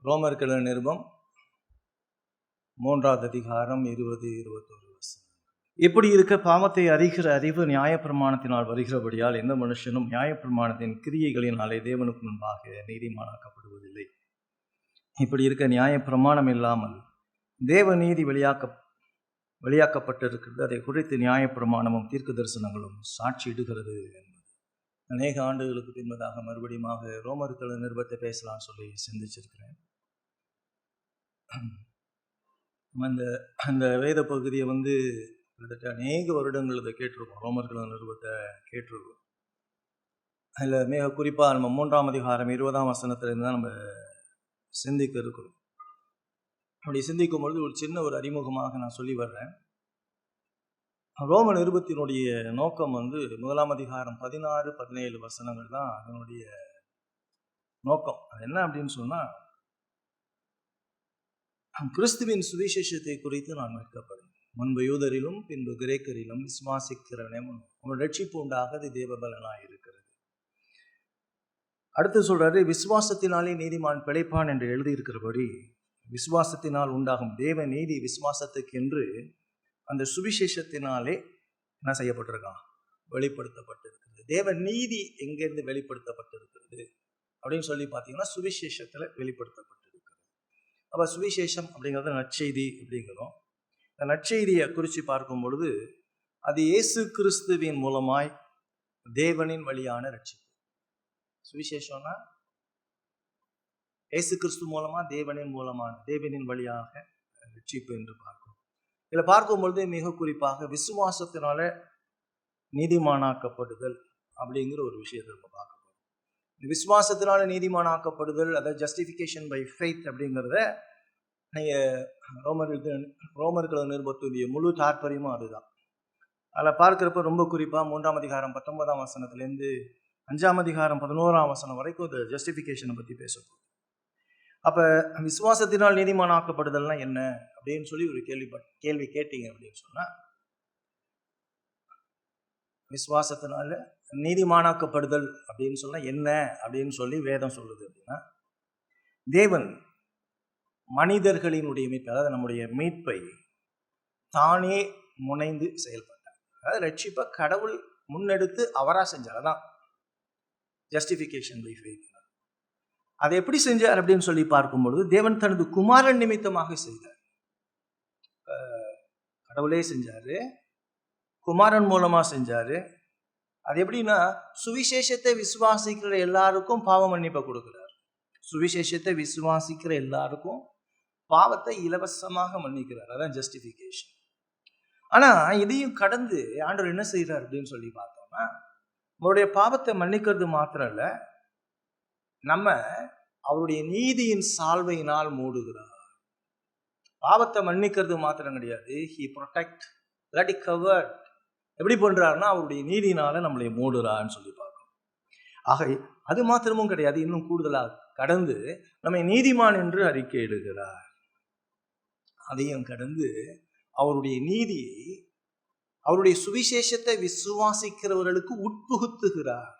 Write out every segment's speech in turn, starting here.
ரோமர்கள் நிருபம் 3வது அதிகாரம் 20-21 வசனம். இப்படி இருக்க பாவத்தை அறிகிற அறிவு நியாயப்பிரமாணத்தினால் வருகிறபடியால் எந்த மனுஷனும் நியாயப்பிரமாணத்தின் கிரியைகளினாலே தேவனுக்கு முன்பாக நீதிமானாக்கப்படுவதில்லை. இப்படி இருக்க நியாயப்பிரமாணம் இல்லாமல் தேவ நீதி வெளியாக்கப்பட்டிருக்கிறது. அதை குறித்து நியாயப்பிரமாணமும் தீர்க்க தரிசனங்களும் சாட்சியிடுகிறது என்பது. அநேக ஆண்டுகளுக்கு பின்பதாக மறுபடியும் ரோமர்கள் நிருபத்தை பேசலாம்னு சொல்லி சிந்திச்சிருக்கிறேன். அந்த வேத பகுதியை கிட்டத்தட்ட அநேக வருடங்கள் இதை கேட்டிருக்கோம். ரோமர்கள் நிருபத்தை கேட்டிருக்கோம். அதில் மிக குறிப்பாக நம்ம 3ஆம் அதிகாரம் 20ஆம் வசனத்திலிருந்து தான் நம்ம சிந்திக்க இருக்கிறோம். அப்படி சிந்திக்கும் பொழுது ஒரு சின்ன அறிமுகமாக நான் சொல்லி வர்றேன். ரோம நிருபத்தினுடைய நோக்கம் 1ஆம் அதிகாரம் 16-17 வசனங்கள் தான் அதனுடைய நோக்கம். அது என்ன அப்படின்னு சொன்னால், கிறிஸ்துவின் சுவிசேஷத்தை குறித்து நான் வெட்கப்படும். முன்பு யூதரிலும் பின்பு கிரேக்கரிலும் விசுவாசிக்கிறவனும் அவன் ரட்சிப்பு உண்டாகது தேவபலனாய் இருக்கிறது. அடுத்து சொல்றாரு, விசுவாசத்தினாலே நீதிமான் பிழைப்பான் என்று எழுதியிருக்கிறபடி விசுவாசத்தினால் உண்டாகும் தேவ நீதி விசுவாசத்துக்கு என்று அந்த சுவிசேஷத்தினாலே என்ன செய்யப்பட்டிருக்கான், வெளிப்படுத்தப்பட்டிருக்கிறது. தேவ நீதி எங்கிருந்து வெளிப்படுத்தப்பட்டிருக்கிறது அப்படின்னு சொல்லி பார்த்தீங்கன்னா சுவிசேஷத்தில் வெளிப்படுத்தப்பட்டிருக்கிறது. அப்போ சுவிசேஷம் அப்படிங்கிறது நற்செய்தி அப்படிங்கிறோம். இந்த நற்செய்தியை குறித்து பார்க்கும் பொழுது அது இயேசு கிறிஸ்துவின் மூலமாய் தேவனின் வழியான ரட்சிப்பு. சுவிசேஷம்னா இயேசு கிறிஸ்து மூலமா தேவனின் வழியாக ரட்சிப்பு என்று பார்க்கிறோம். இதில் பார்க்கும் பொழுது மிக குறிப்பாக விசுவாசத்தினால நீதிமானாக்கப்படுதல் அப்படிங்கிற ஒரு விஷயத்தை நம்ம பார்க்க போகிறோம். விசுவாசத்தினால நீதிமானாக்கப்படுதல், அதாவது ஜஸ்டிஃபிகேஷன் பை ஃபெய்த் அப்படிங்கிறத நீங்கள் ரோமர்கள் நிருபத்துடைய முழு தாற்பயமும் அதுதான். அதில் பார்க்குறப்ப ரொம்ப குறிப்பாக 3ஆம் அதிகாரம் 19ஆம் வசனத்துலேருந்து 5ஆம் அதிகாரம் 11ஆம் வசனம் வரைக்கும் இந்த ஜஸ்டிஃபிகேஷனை பற்றி பேசப்போம். அப்போ விசுவாசத்தினால் நீதிமானாக்கப்படுதல்னா என்ன அப்படின்னு சொல்லி ஒரு கேள்வி கேட்டீங்க அப்படின்னு சொன்னால், விசுவாசத்தினால நீதிமானாக்கப்படுதல் அப்படின்னு சொன்னால் என்ன அப்படின்னு சொல்லி வேதம் சொல்லுது அப்படின்னா, தேவன் மனிதர்களினுடைய மீட்பை, அதாவது நம்முடைய மீட்பை தானே முனைந்து செயல்பட்டார். அதாவது ரட்சிப்பை கடவுள் முன்னெடுத்து அவராக செஞ்சார். அதான் ஜஸ்டிஃபிகேஷன் பை ஃபெய்த். அதை எப்படி செஞ்சார் அப்படின்னு சொல்லி பார்க்கும்பொழுது, தேவன் தனது குமாரன் நிமித்தமாக செய்தார். கடவுளே செஞ்சாரு, குமாரன் மூலமா செஞ்சாரு. அது எப்படின்னா, சுவிசேஷத்தை விசுவாசிக்கிற எல்லாருக்கும் பாவ மன்னிப்பை கொடுக்கிறார். சுவிசேஷத்தை விசுவாசிக்கிற எல்லாருக்கும் பாவத்தை இலவசமாக மன்னிக்கிறார். அதான் ஜஸ்டிஃபிகேஷன். ஆனா இதையும் கடந்து ஆண்டவர் என்ன செய்யறார் அப்படின்னு சொல்லி பார்த்தோம்னா, நம்மளுடைய பாவத்தை மன்னிக்கிறது மாத்திரம் இல்ல, நம்ம அவருடைய நீதியின் சால்வையினால் மூடுகிறார். பாவத்தை மன்னிக்கிறது மாத்திரம் கிடையாது, he protect, let it cover. எப்படி பண்றாருன்னா அவருடைய நீதினால நம்மளை மூடுறான்னு சொல்லி பார்க்கணும். ஆக அது மாத்திரமும் கிடையாது, இன்னும் கூடுதலாக கடந்து நம்மை நீதிமான் என்று அறிக்கையிடுகிறார். அதையும் கடந்து அவருடைய நீதியை, அவருடைய சுவிசேஷத்தை விசுவாசிக்கிறவர்களுக்கு உட்புகுத்துகிறார்.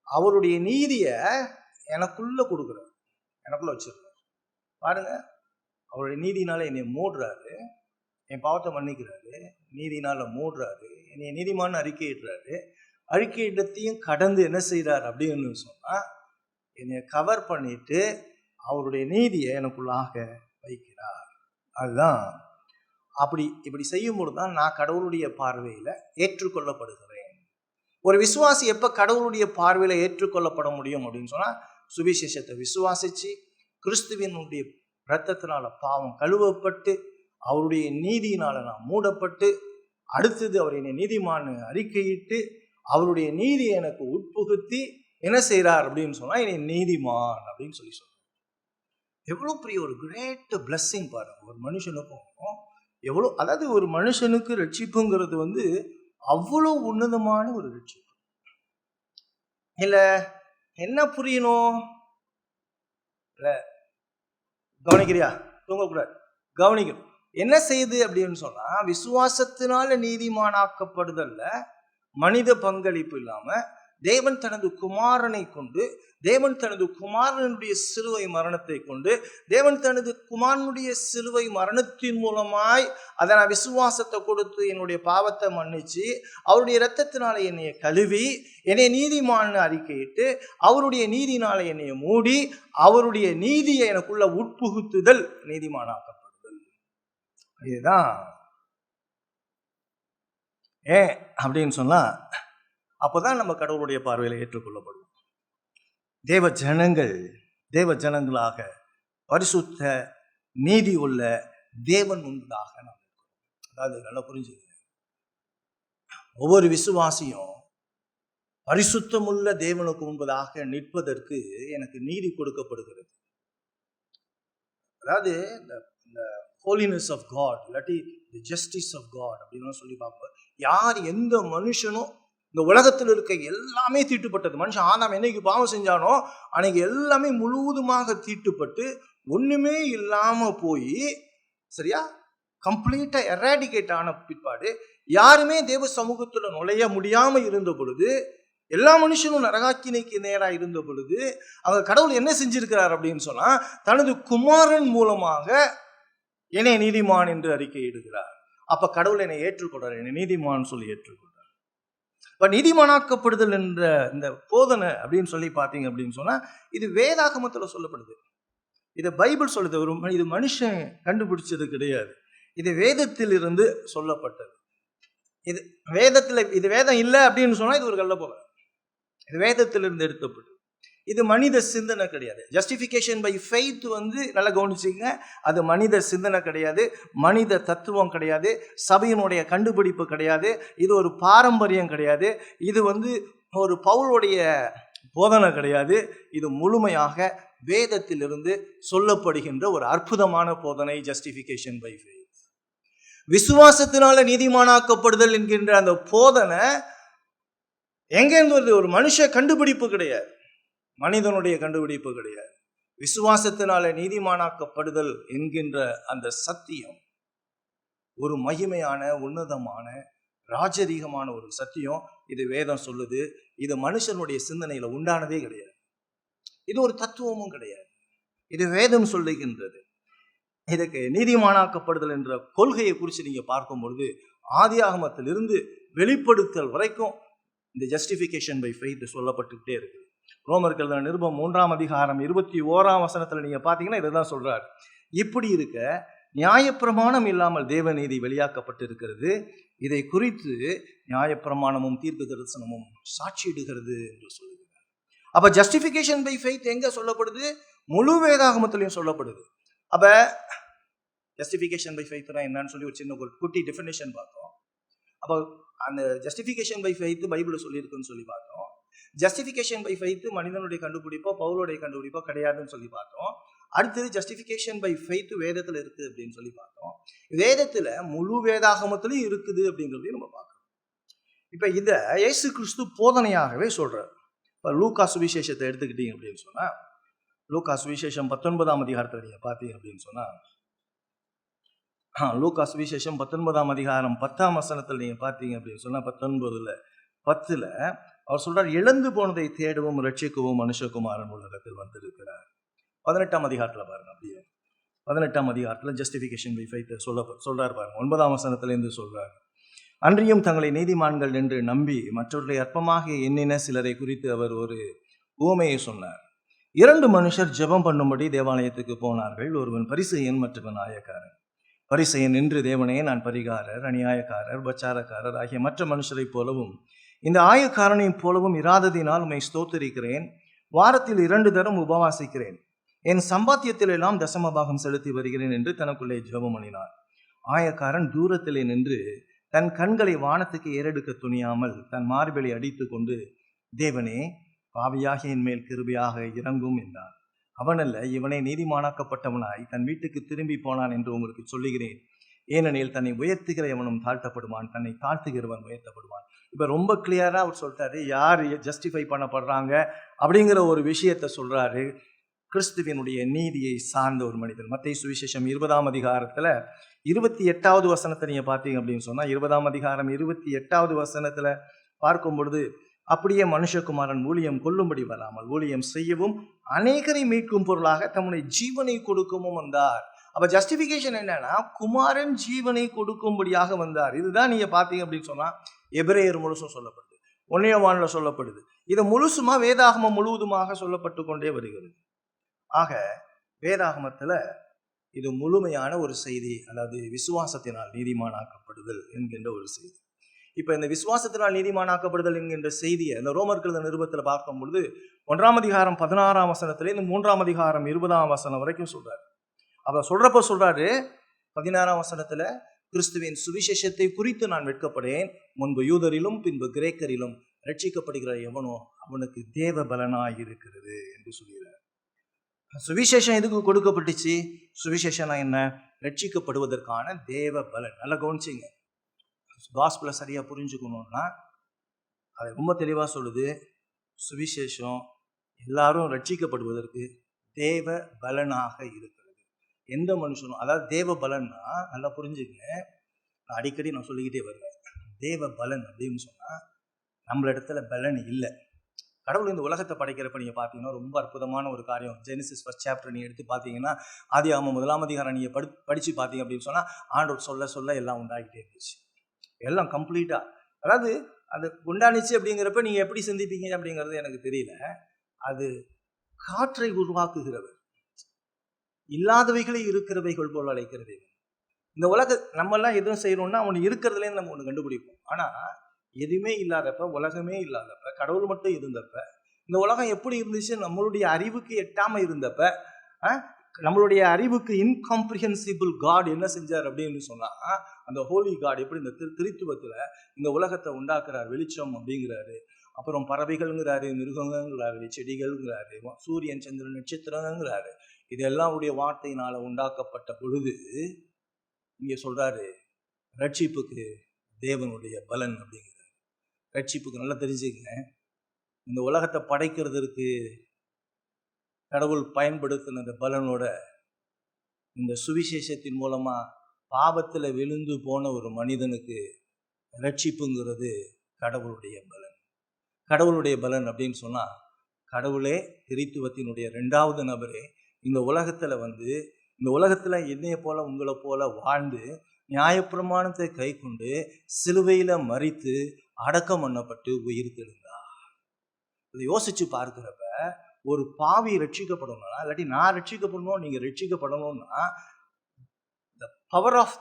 அவருடைய நீதியை எனக்குள்ள கொடுக்குறாரு, எனக்குள்ள வச்சிருக்காரு. பாருங்க, அவருடைய நீதினால என்னை மூடுறாரு, என் பாவத்தை மன்னிக்கிறாரு, நீதினால மூடுறாரு, என்னை நீதிமான்னு அறிக்கையிடுறாரு. அறிக்கையிடத்தையும் கடந்து என்ன செய்யறாரு அப்படின்னு சொன்னா, என்னை கவர் பண்ணிட்டு அவருடைய நீதியை எனக்குள்ளாக வைக்கிறார். அதுதான் இப்படி செய்யும்போது தான் நான் கடவுளுடைய பார்வையில ஏற்றுக்கொள்ளப்படுகிறேன். ஒரு விசுவாசி எப்ப கடவுளுடைய பார்வையில ஏற்றுக்கொள்ளப்பட முடியும் அப்படின்னு சொன்னா, சுவிசேஷத்தை விசுவாசிச்சு கிறிஸ்துவினுடைய இரத்தத்தினால பாவம் கழுவப்பட்டு அவருடைய நீதியினால நான் மூடப்பட்டு, அடுத்தது அவர் என்னை நீதிமான்னு அறிக்கையிட்டு அவருடைய நீதியை எனக்கு உட்புகுத்தி என்ன செய்யறார் அப்படின்னு சொன்னா, என்னை நீதிமான் அப்படின்னு சொல்லி சொல்றார். எவ்வளவு பெரிய ஒரு கிரேட் பிளஸ்ஸிங் பாருங்க ஒரு மனுஷனுக்கும். எவ்வளோ, அதாவது ஒரு மனுஷனுக்கு ரட்சிப்புங்கிறது அவ்வளோ உன்னதமான ஒரு ரட்சிப்பு. இல்ல என்ன புரியணும், இல்ல கவனிக்கிறியா, தூங்கக்கூடாது, கவனிக்கணும். என்ன செய்யுது அப்படின்னு சொன்னா, விசுவாசத்தினால நீதிமானாக்கப்படுதல்ல மனித பங்களிப்பு இல்லாம தேவன் தனது குமாரனை கொண்டு, தேவன் தனது குமாரனுடைய சிலுவை மரணத்தை கொண்டு, தேவன் தனது குமாரனுடைய சிலுவை மரணத்தின் மூலமாய் அதை நான் விசுவாசத்தை கொடுத்து என்னுடைய பாவத்தை மன்னிச்சு, அவருடைய இரத்தத்தினால என்னைய கழுவி, என்னை நீதிமான் அறிக்கையிட்டு, அவருடைய நீதினால என்னைய மூடி, அவருடைய நீதியை எனக்குள்ள உட்புகுத்துதல் நீதிமானாக்கப்படுதல். இதுதான் ஏன் அப்படின்னு சொன்னா, அப்போதான் நம்ம கடவுளுடைய பார்வையில ஏற்றுக்கொள்ளப்படுவோம். தேவ ஜனங்களாக பரிசுத்த நீதி உள்ள தேவன் முன்பதாக நாம், அதாவது நல்லா புரிஞ்சுங்க, ஒவ்வொரு விசுவாசியும் பரிசுத்தமுள்ள தேவனுக்கு முன்பதாக நிற்பதற்கு எனக்கு நீதி கொடுக்கப்படுகிறது. அதாவது இந்த ஹோலினஸ் ஆஃப் காட், இல்லாட்டி தி ஜஸ்டிஸ் ஆஃப் காட் அப்படின்னு சொல்லி பார்ப்போம். யார் எந்த மனுஷனும், இந்த உலகத்தில் இருக்க எல்லாமே தீட்டுப்பட்டது. மனுஷன் ஆதாம் என்னைக்கு பாவம் செஞ்சானோ அன்னைக்கு எல்லாமே முழுவதுமாக தீட்டுப்பட்டு ஒண்ணுமே இல்லாம போய், சரியா, கம்ப்ளீட்டா எராடிகேட் ஆன பிற்பாடு யாருமே தேவ சமூகத்துல நுழைய முடியாம இருந்த பொழுது, எல்லா மனுஷனும் நரகாக்கினைக்கு நேராக இருந்த பொழுது, அவங்க கடவுள் என்ன செஞ்சிருக்கிறார் அப்படின்னு சொன்னா, தனது குமாரன் மூலமாக என்னை நீதிமான் என்று அறிக்கையிடுகிறார். அப்ப கடவுள் என்னை ஏற்றுக்கொண்டார், என்னை நீதிமான் சொல்லி ஏற்றுக்கொண்டார். இப்ப நீதிமானாக்கப்படுதல் என்ற இந்த போதனை அப்படின்னு சொல்லி பார்த்தீங்க அப்படின்னு சொன்னா, இது வேதாகமத்துல சொல்லப்படுது, இது பைபிள் சொல்லுது. இது மனுஷன் கண்டுபிடிச்சது கிடையாது, இது வேதத்தில் இருந்து சொல்லப்பட்டது. இது வேதத்துல, இது வேதம் இல்லை அப்படின்னு சொன்னா இது ஒரு கள்ள போல. இது வேதத்திலிருந்து எடுத்தப்பட்டது. இது மனித சிந்தனை கிடையாது. ஜஸ்டிஃபிகேஷன் பை ஃபெய்த் நல்லா கவனிச்சுங்க, அது மனித சிந்தனை கிடையாது, மனித தத்துவம் கிடையாது, சபையினுடைய கண்டுபிடிப்பு கிடையாது, இது ஒரு பாரம்பரியம் கிடையாது, இது ஒரு பவுலுடைய போதனை கிடையாது. இது முழுமையாக வேதத்திலிருந்து சொல்லப்படுகின்ற ஒரு அற்புதமான போதனை, ஜஸ்டிஃபிகேஷன் பை ஃபெய்த். விசுவாசத்தினால நீதிமானாக்கப்படுதல் என்கின்ற அந்த போதனை எங்கேருந்து வருது? ஒரு மனுஷ கண்டுபிடிப்பு கிடையாது, மனிதனுடைய கண்டுபிடிப்பு கிடையாது. விசுவாசத்தினால நீதிமானாக்கப்படுதல் என்கின்ற அந்த சத்தியம் ஒரு மகிமையான, உன்னதமான, ராஜரீகமான ஒரு சத்தியம். இது வேதம் சொல்லுது. இது மனுஷனுடைய சிந்தனையில உண்டானதே கிடையாது, இது ஒரு தத்துவமும் கிடையாது, இது வேதம் சொல்லுகின்றது. இதுக்கு நீதிமானாக்கப்படுதல் என்ற கொள்கையை குறித்து நீங்க பார்க்கும் பொழுது, ஆதியாகமத்திலிருந்து வெளிப்படுத்தல் வரைக்கும் இந்த ஜஸ்டிஃபிகேஷன் பை ஃபெய்த் சொல்லப்பட்டுக்கிட்டே இருக்கு. ரோமர்கள் நிருபம் 3ஆம் அதிகாரம் 21ஆம் வசனத்துல நீங்க பாத்தீங்கன்னா இதைதான் சொல்றாரு. இப்படி இருக்க நியாயப்பிரமாணம் இல்லாமல் தேவநீதி வெளியாக்கப்பட்டு இருக்கிறது, இதை குறித்து நியாயப்பிரமாணமும் தீர்க்க தரிசனமும் சாட்சியிடுகிறது என்று சொல்லுகிறார். அப்ப ஜஸ்டிஃபிகேஷன் பை ஃபெய்த் எங்க சொல்லப்படுது? முழு வேதாகமத்திலையும் சொல்லப்படுது. அப்ப ஜஸ்டிஃபிகேஷன் பை ஃபெய்த்னா என்னன்னு சொல்லி ஒரு சின்ன குட்டி டெஃபினேஷன் பார்த்தோம். அப்போ அந்த ஜஸ்டிஃபிகேஷன் பை ஃபெய்த் பைபிள் சொல்லியிருக்குன்னு சொல்லி பார்த்தோம். ஜஸ்டிஃபிகேஷன் பை ஃபெய்த் மனிதனுடைய கண்டுபிடிப்போ பவுலுடைய கண்டுபிடிப்போ கிடையாதுன்னு சொல்லி பார்த்தோம். அடுத்தது ஜஸ்டிஃபிகேஷன் பை ஃபெய்த் வேதத்துல இருக்கு அப்படின்னு சொல்லி பார்த்தோம். வேதத்துல முழு வேதாகமத்திலும் இருக்குது அப்படிங்கிறதையும் நம்ம பார்க்கணும். இப்ப இதை இயேசு கிறிஸ்து போதனையாகவே சொல்றாரு. இப்ப லூக்கா சுவிசேஷத்தை எடுத்துக்கிட்டீங்க அப்படின்னு சொன்னா, லூக்கா சுவிசேஷம் 19ஆம் அதிகாரத்தில் நீங்க பார்த்தீங்க அப்படின்னு சொன்னா, லூக்கா சுவிசேஷம் 19ஆம் அதிகாரம் 10ஆம் வசனத்தில் நீங்க பார்த்தீங்க அப்படின்னு சொன்னா, 19:10 அவர் சொல்றார், இழந்து போனதை தேடவும் ரட்சிக்கவும் மனுஷகுமாரன் உலகத்தில் வந்திருக்கிறார். 18ஆம் அதிகாரத்துல பாருங்க, அப்படியே 18ஆம் அதிகாரத்துல ஜஸ்டிஃபிகேஷன் பை ஃபெய்த் சொல்றாரு பாருங்க. 9ஆம் வசனத்திலிருந்து சொல்றாரு, அன்றியும் தங்களை நீதிமான்கள் என்று நம்பி மற்றவர்களை அற்பமாக எண்ணின சிலரை குறித்து அவர் ஒரு உவமையை சொன்னார். 2 மனுஷர் ஜெபம் பண்ணும்படி தேவாலயத்துக்கு போனார்கள். ஒருவன் பரிசேயன், மற்றவன் ஆயக்காரன். பரிசேயன் நின்று, தேவனே, நான் பரிகாரர், அநியாயக்காரர், பச்சாரக்காரர் ஆகிய மற்ற மனுஷரைப் போலவும் இந்த ஆயக்காரனைப் போலவும் இராததினால் உம்மை ஸ்தோத்திரிக்கிறேன். வாரத்தில் 2 தரம் உபவாசிக்கிறேன். என் சம்பாத்தியத்தில் எல்லாம் தசமபாகம் செலுத்தி வருகிறேன் என்று தனக்குள்ளே ஜெபம் பண்ணினார். ஆயக்காரன் தூரத்திலே நின்று தன் கண்களை வானத்துக்கு ஏறெடுக்க துணியாமல் தன் மார்பலை அடித்து கொண்டு, தேவனே, பாவியாக என் மேல் கிருபையாக இறங்கும் என்றார். அவனல்ல, இவனை நீதிமானாக்கப்பட்டவனாய் தன் வீட்டுக்கு திரும்பி போனான் என்று உங்களுக்கு சொல்லுகிறேன். ஏனெனில் தன்னை உயர்த்துகிற எவனும் தாழ்த்தப்படுவான், தன்னை தாழ்த்துகிறவன் உயர்த்தப்படுவான். இப்ப ரொம்ப கிளியரா அவர் சொல்லிட்டாரு யார் ஜஸ்டிஃபை பண்ணப்படுறாங்க அப்படிங்கிற ஒரு விஷயத்த சொல்றாரு. கிறிஸ்துவினுடைய நீதியை சார்ந்த ஒரு மனிதன். மத்தேயு சுவிசேஷம் 20ஆம் அதிகாரத்துல 28வது வசனத்தை நீங்க பார்த்தீங்க அப்படின்னு சொன்னா, 20ஆம் அதிகாரம் 28வது வசனத்துல பார்க்கும் பொழுது அப்படியே மனுஷகுமாரன் ஊழியம் கொள்ளும்படி வராமல் ஊழியம் செய்யவும் அநேகரை மீட்கும் பொருளாக தம்முடைய ஜீவனை கொடுக்கவும் வந்தார். அப்ப ஜஸ்டிபிகேஷன் என்னன்னா, குமாரன் ஜீவனை கொடுக்கும்படியாக வந்தார். இதுதான் நீங்க பாத்தீங்க அப்படின்னு சொன்னா எபிரேயர் முழுசும் சொல்லப்படுது, 1 யோவான்ல சொல்லப்படுது. இது முழுசுமா வேதாகமம் முழுவதுமாக சொல்லப்பட்டு கொண்டே வருகிறது. ஆக வேதாகமத்துல இது முழுமையான ஒரு செய்தி, அதாவது விசுவாசத்தினால் நீதிமானாக்கப்படுதல் என்கின்ற ஒரு செய்தி. இப்ப இந்த விசுவாசத்தினால் நீதிமானாக்கப்படுதல் என்கின்ற செய்தியை இந்த ரோமர்கள் நிருபத்தில் பார்க்கும் பொழுது 1 அதிகாரம் 16 வசனத்திலே இந்த 3 அதிகாரம் 20 வசனம் வரைக்கும் சொல்றாரு. அப்ப சொல்றப்ப சொல்றாரு 16 வசனத்துல, கிறிஸ்துவின் சுவிசேஷத்தை குறித்து நான் வெட்கப்படேன், முன்பு யூதரிலும் பின்பு கிரேக்கரிலும் ரட்சிக்கப்படுகிற எவனோ அவனுக்கு தேவ பலனாய் இருக்கிறது என்று சொல்கிறார். சுவிசேஷம் எதுக்கு கொடுக்கப்பட்டுச்சு? சுவிசேஷம் என்ன? ரட்சிக்கப்படுவதற்கான தேவ பலன். நல்லா கவனிச்சிங்க, காஸ்பலை சரியா புரிஞ்சுக்கணும்னா அதை ரொம்ப தெளிவா சொல்லுது. சுவிசேஷம் எல்லாரும் ரட்சிக்கப்படுவதற்கு தேவ பலனாக இருக்கிறது. எந்த மனுஷனும், அதாவது தேவ பலன்னா நல்லா புரிஞ்சுங்க, நான் அடிக்கடி சொல்லிக்கிட்டே வருவேன். தேவ பலன் அப்படின்னு சொன்னா நம்மள இடத்துல பலன் இல்லை. கடவுள் இந்த உலகத்தை படைக்கிறப்ப நீங்க பாத்தீங்கன்னா ரொம்ப அற்புதமான ஒரு காரியம். ஜெனிசிஸ் 1 சாப்டர் நீங்க எடுத்து பாத்தீங்கன்னா, ஆதியாகமம் 1 அதிகாரம் நீங்க படிச்சு பாத்தீங்க அப்படின்னு சொன்னா ஆண்டவர் சொல்ல சொல்ல எல்லாம் உண்டாகிட்டே இருந்துச்சு, எல்லாம் கம்ப்ளீட்டா. அதாவது அது உண்டானிச்சு அப்படிங்கிறப்ப நீங்க எப்படி சிந்திப்பீங்க அப்படிங்கிறது எனக்கு தெரியல. அது காற்றை உருவாக்குகிறவர், இல்லாதவைகளை இருக்கிறவைகள் போல் அழைக்கிறது. இந்த உலக நம்ம எல்லாம் எதுவும் செய்யறோம்னா அவனு இருக்கிறதுலேருந்து நம்ம ஒண்ணு கண்டுபிடிப்போம். ஆனா எதுவுமே இல்லாதப்ப, உலகமே இல்லாதப்ப, கடவுள் மட்டும் இருந்தப்ப, இந்த உலகம் எப்படி இருந்துச்சு நம்மளுடைய அறிவுக்கு எட்டாம இருந்தப்ப, நம்மளுடைய அறிவுக்கு இன்காம்ப்ரிஹென்சிபிள் காட் என்ன செஞ்சார் அப்படின்னு சொன்னா, அந்த ஹோலி காட் எப்படி இந்த திரித்துவத்துல இந்த உலகத்தை உண்டாக்குறார். வெளிச்சம் அப்படிங்கிறாரு, அப்புறம் பறவைகள்ங்கிறாரு, மிருகங்கிறாரு, செடிகள்ங்கிறாரு, சூரியன் சந்திரன் நட்சத்திரங்கிறாரு. இதெல்லாம் உடைய வார்த்தையினால உண்டாக்கப்பட்ட பொழுது இங்க சொல்றாரு ரட்சிப்புக்கு தேவனுடைய பலன் அப்படிங்கிறார். ரட்சிப்புக்கு நல்லா தெரிஞ்சுக்கங்க, இந்த உலகத்தை படைக்கிறதுக்கு கடவுள் பயன்படுத்தின அந்த பலனோட இந்த சுவிசேஷத்தின் மூலமா பாவத்துல விழுந்து போன ஒரு மனிதனுக்கு ரட்சிப்புங்கிறது கடவுளுடைய பலன். கடவுளுடைய பலன் அப்படின்னு சொன்னா, கடவுளே திரித்துவத்தினுடைய 2வது நபரே இந்த உலகத்துல இந்த உலகத்துல என்னைய போல உங்களை போல வாழ்ந்து நியாயப்பிரமாணத்தை கை கொண்டு சிலுவையில மரித்து அடக்கம் பண்ணப்பட்டு உயிர் தெழுந்தார். இதை யோசிச்சு பார்க்கிறப்ப, ஒரு பாவி ரட்சிக்கப்படணும்னா, இல்லாட்டி நான் ரட்சிக்கப்படணும், நீங்க ரட்சிக்கப்படணும்னா the power of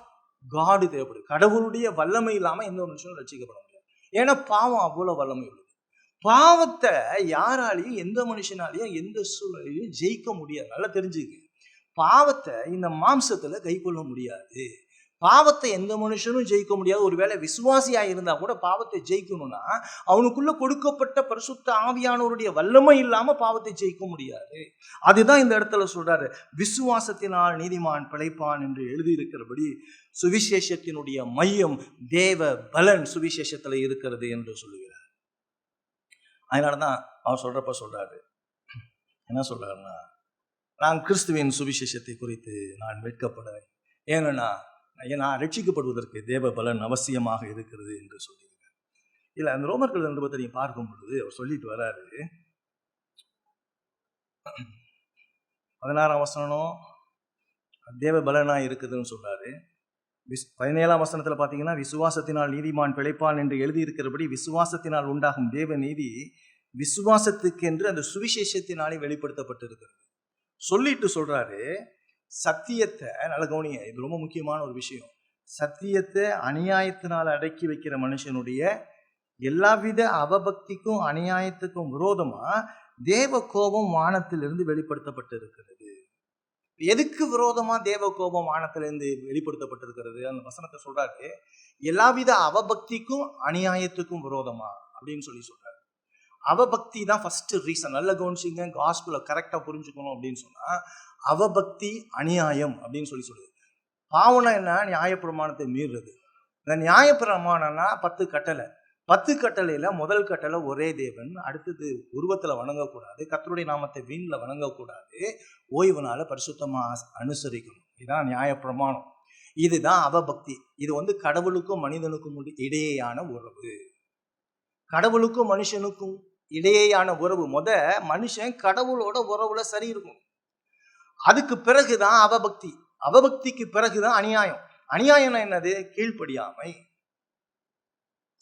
God தேவைப்படுது. கடவுளுடைய வல்லமை இல்லாம எந்த ஒரு மனுஷனும் ரட்சிக்கப்பட முடியாது. ஏன்னா பாவம் அவ்வளவு வல்லமை உள்ளது. பாவத்தை யாராலையும் எந்த மனுஷனாலையும் எந்த சூழ்நிலையும் ஜெயிக்க முடியாது. நல்லா தெரிஞ்சுக்க, பாவத்தை இந்த மாம்சத்துல கை கொள்ள முடியாது. பாவத்தை எந்த மனுஷனும் ஜெயிக்க முடியாது. ஒருவேளை விசுவாசியா இருந்தா கூட பாவத்தை ஜெயிக்கணும்னா அவனுக்குள்ள கொடுக்கப்பட்ட பரிசுத்த ஆவியானவருடைய வல்லமை இல்லாம பாவத்தை ஜெயிக்க முடியாது. அதுதான் இந்த இடத்துல சொல்றாரு, விசுவாசத்தினால் நீதிமான் பிழைப்பான் என்று எழுதியிருக்கிறபடி சுவிசேஷத்தினுடைய மையம் தேவ பலன் சுவிசேஷத்துல இருக்கிறது என்று சொல்லுகிறார். அதனாலதான் அவர் சொல்றப்ப சொல்றாரு, என்ன சொல்றாருன்னா, நான் கிறிஸ்துவின் சுவிசேஷத்தை குறித்து நான் வெட்கப்படுறேன், ஏன்னா நான் ரட்சிக்கப்படுவதற்கு தேவ பலன் அவசியமாக இருக்கிறது என்று சொல்லுகிறார். இல்ல அந்த ரோமர்கள் நிருபத்தை நீங்க பார்க்கும் பொழுது அவர் சொல்லிட்டு வராரு, 16 வசனம் தேவ பலனா இருக்குதுன்னு சொல்றாரு. 17 வசனத்துல பாத்தீங்கன்னா, விசுவாசத்தினால் நீதிமான் பிழைப்பான் என்று எழுதியிருக்கிறபடி விசுவாசத்தினால் உண்டாகும் தேவ நீதி விசுவாசத்துக்கென்று அந்த சுவிசேஷத்தினாலே வெளிப்படுத்தப்பட்டிருக்கிறது சொல்லிட்டு சொல்றாரு. சத்தியத்தை நல்ல கவனிங்க, இது ரொம்ப முக்கியமான ஒரு விஷயம். சத்தியத்தை அநியாயத்தினால் அடக்கி வைக்கிற மனுஷனுடைய எல்லாவித அவபக்திக்கும் அநியாயத்துக்கும் விரோதமா தேவ கோபம் வானத்திலிருந்து வெளிப்படுத்தப்பட்டிருக்கிறது. எதுக்கு விரோதமா தேவ கோபம் வானத்திலிருந்து வெளிப்படுத்தப்பட்டிருக்கிறது? அந்த வசனத்தை சொல்றாரு, எல்லாவித அவபக்திக்கும் அநியாயத்துக்கும் விரோதமா அப்படின்னு சொல்றாரு. அவபக்தி தான் ஃபர்ஸ்ட் ரீசன். நல்ல கவனிச்சிங்க, காஸ்பலை கரெக்டா புரிஞ்சுக்கணும் அப்படின்னு சொன்னா, அவபக்தி அநியாயம் அப்படின்னு சொல்லுது. பாவனா என்ன? நியாயப்பிரமாணத்தை மீறுறது. இந்த நியாயப்பிரமாணம்னா 10 கட்டளை. 10 கட்டளையில முதல் கட்டளை ஒரே தேவன், அடுத்தது உருவத்துல வணங்கக்கூடாது, கர்த்தருடைய நாமத்தை வீண்ல வணங்கக்கூடாது, ஓய்வு நாள பரிசுத்தமா அனுசரிக்கணும். இதுதான் நியாயப்பிரமாணம். இதுதான் அவபக்தி. இது கடவுளுக்கும் மனிதனுக்கும் இடையேயான உறவு. கடவுளுக்கும் மனுஷனுக்கும் இடையேயான உறவு. மனுஷன் கடவுளோட உறவுல சரி இருக்கும். அதுக்கு பிறகுதான் அவபக்தி. அவபக்திக்கு பிறகுதான் அநியாயம். அநியாயம்னா என்னது? கீழ்ப்படியாமை.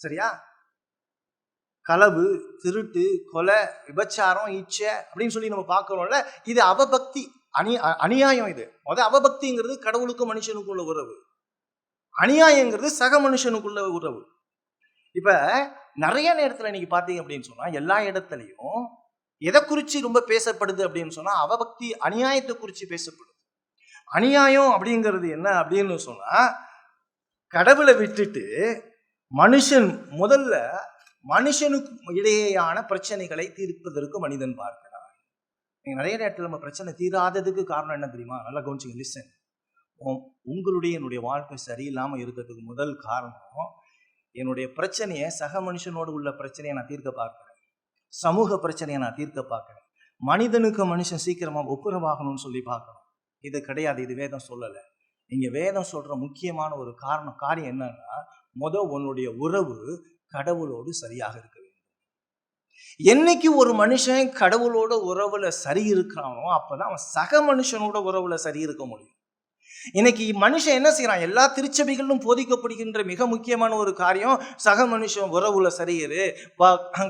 சரியா? களவு, திருட்டு, கொலை, விபச்சாரம், இச்சை அப்படின்னு சொல்லி நம்ம பார்க்கிறோம்ல, இது அவபக்தி, அநியாயம். இது அவபக்திங்கிறது கடவுளுக்கும் மனுஷனுக்குள்ள உறவு. அநியாயங்கிறது சக மனுஷனுக்குள்ள உறவு. இப்ப நிறைய நேரத்துல நீங்க பாத்தீங்க அப்படின்னு சொன்னா, எல்லா இடத்துலயும் எதை குறிச்சு ரொம்ப பேசப்படுது அப்படின்னு சொன்னா, அவபக்தி, அநியாயத்தை குறிச்சு பேசப்படுது. அநியாயம் அப்படிங்கிறது என்ன அப்படின்னு சொன்னா, கடவுளை விட்டுட்டு முதல்ல மனுஷனுக்கு இடையேயான பிரச்சனைகளை தீர்ப்பதற்கு மனிதன் பார்க்கிறான். நீங்க நிறைய நேரத்தில் நம்ம பிரச்சனை தீராததுக்கு காரணம் என்ன தெரியுமா? நல்லா கவனிச்சுங்க, லிசன். என்னுடைய வாழ்க்கை சரியில்லாம இருக்கிறதுக்கு முதல் காரணம், என்னுடைய பிரச்சனையை, சக மனுஷனோடு உள்ள பிரச்சனையை நான் தீர்க்க பார்க்கிறேன். சமூக பிரச்சனையை நான் தீர்க்க பார்க்கிறேன். மனிதனுக்கு மனுஷன் சீக்கிரமா ஒப்புரவாகணும்னு சொல்லி பார்க்கணும். இது கிடையாது. இது வேதம் சொல்லலை. இங்க வேதம் சொல்ற முக்கியமான ஒரு காரியம் என்னன்னா, உன்னுடைய உறவு கடவுளோடு சரியாக இருக்க வேண்டும். என்னைக்கு ஒரு மனுஷன் கடவுளோட உறவுல சரி இருக்கிறானோ அப்பதான் அவன் சக மனுஷனோட உறவுல சரி இருக்க முடியும். இன்னைக்கு மனுஷன் என்ன செய்யறான்? எல்லா திருச்சபைகளிலும் போதிக்கப்படுகின்ற மிக முக்கியமான ஒரு காரியம், சக மனுஷன் உறவுல சரியிரு,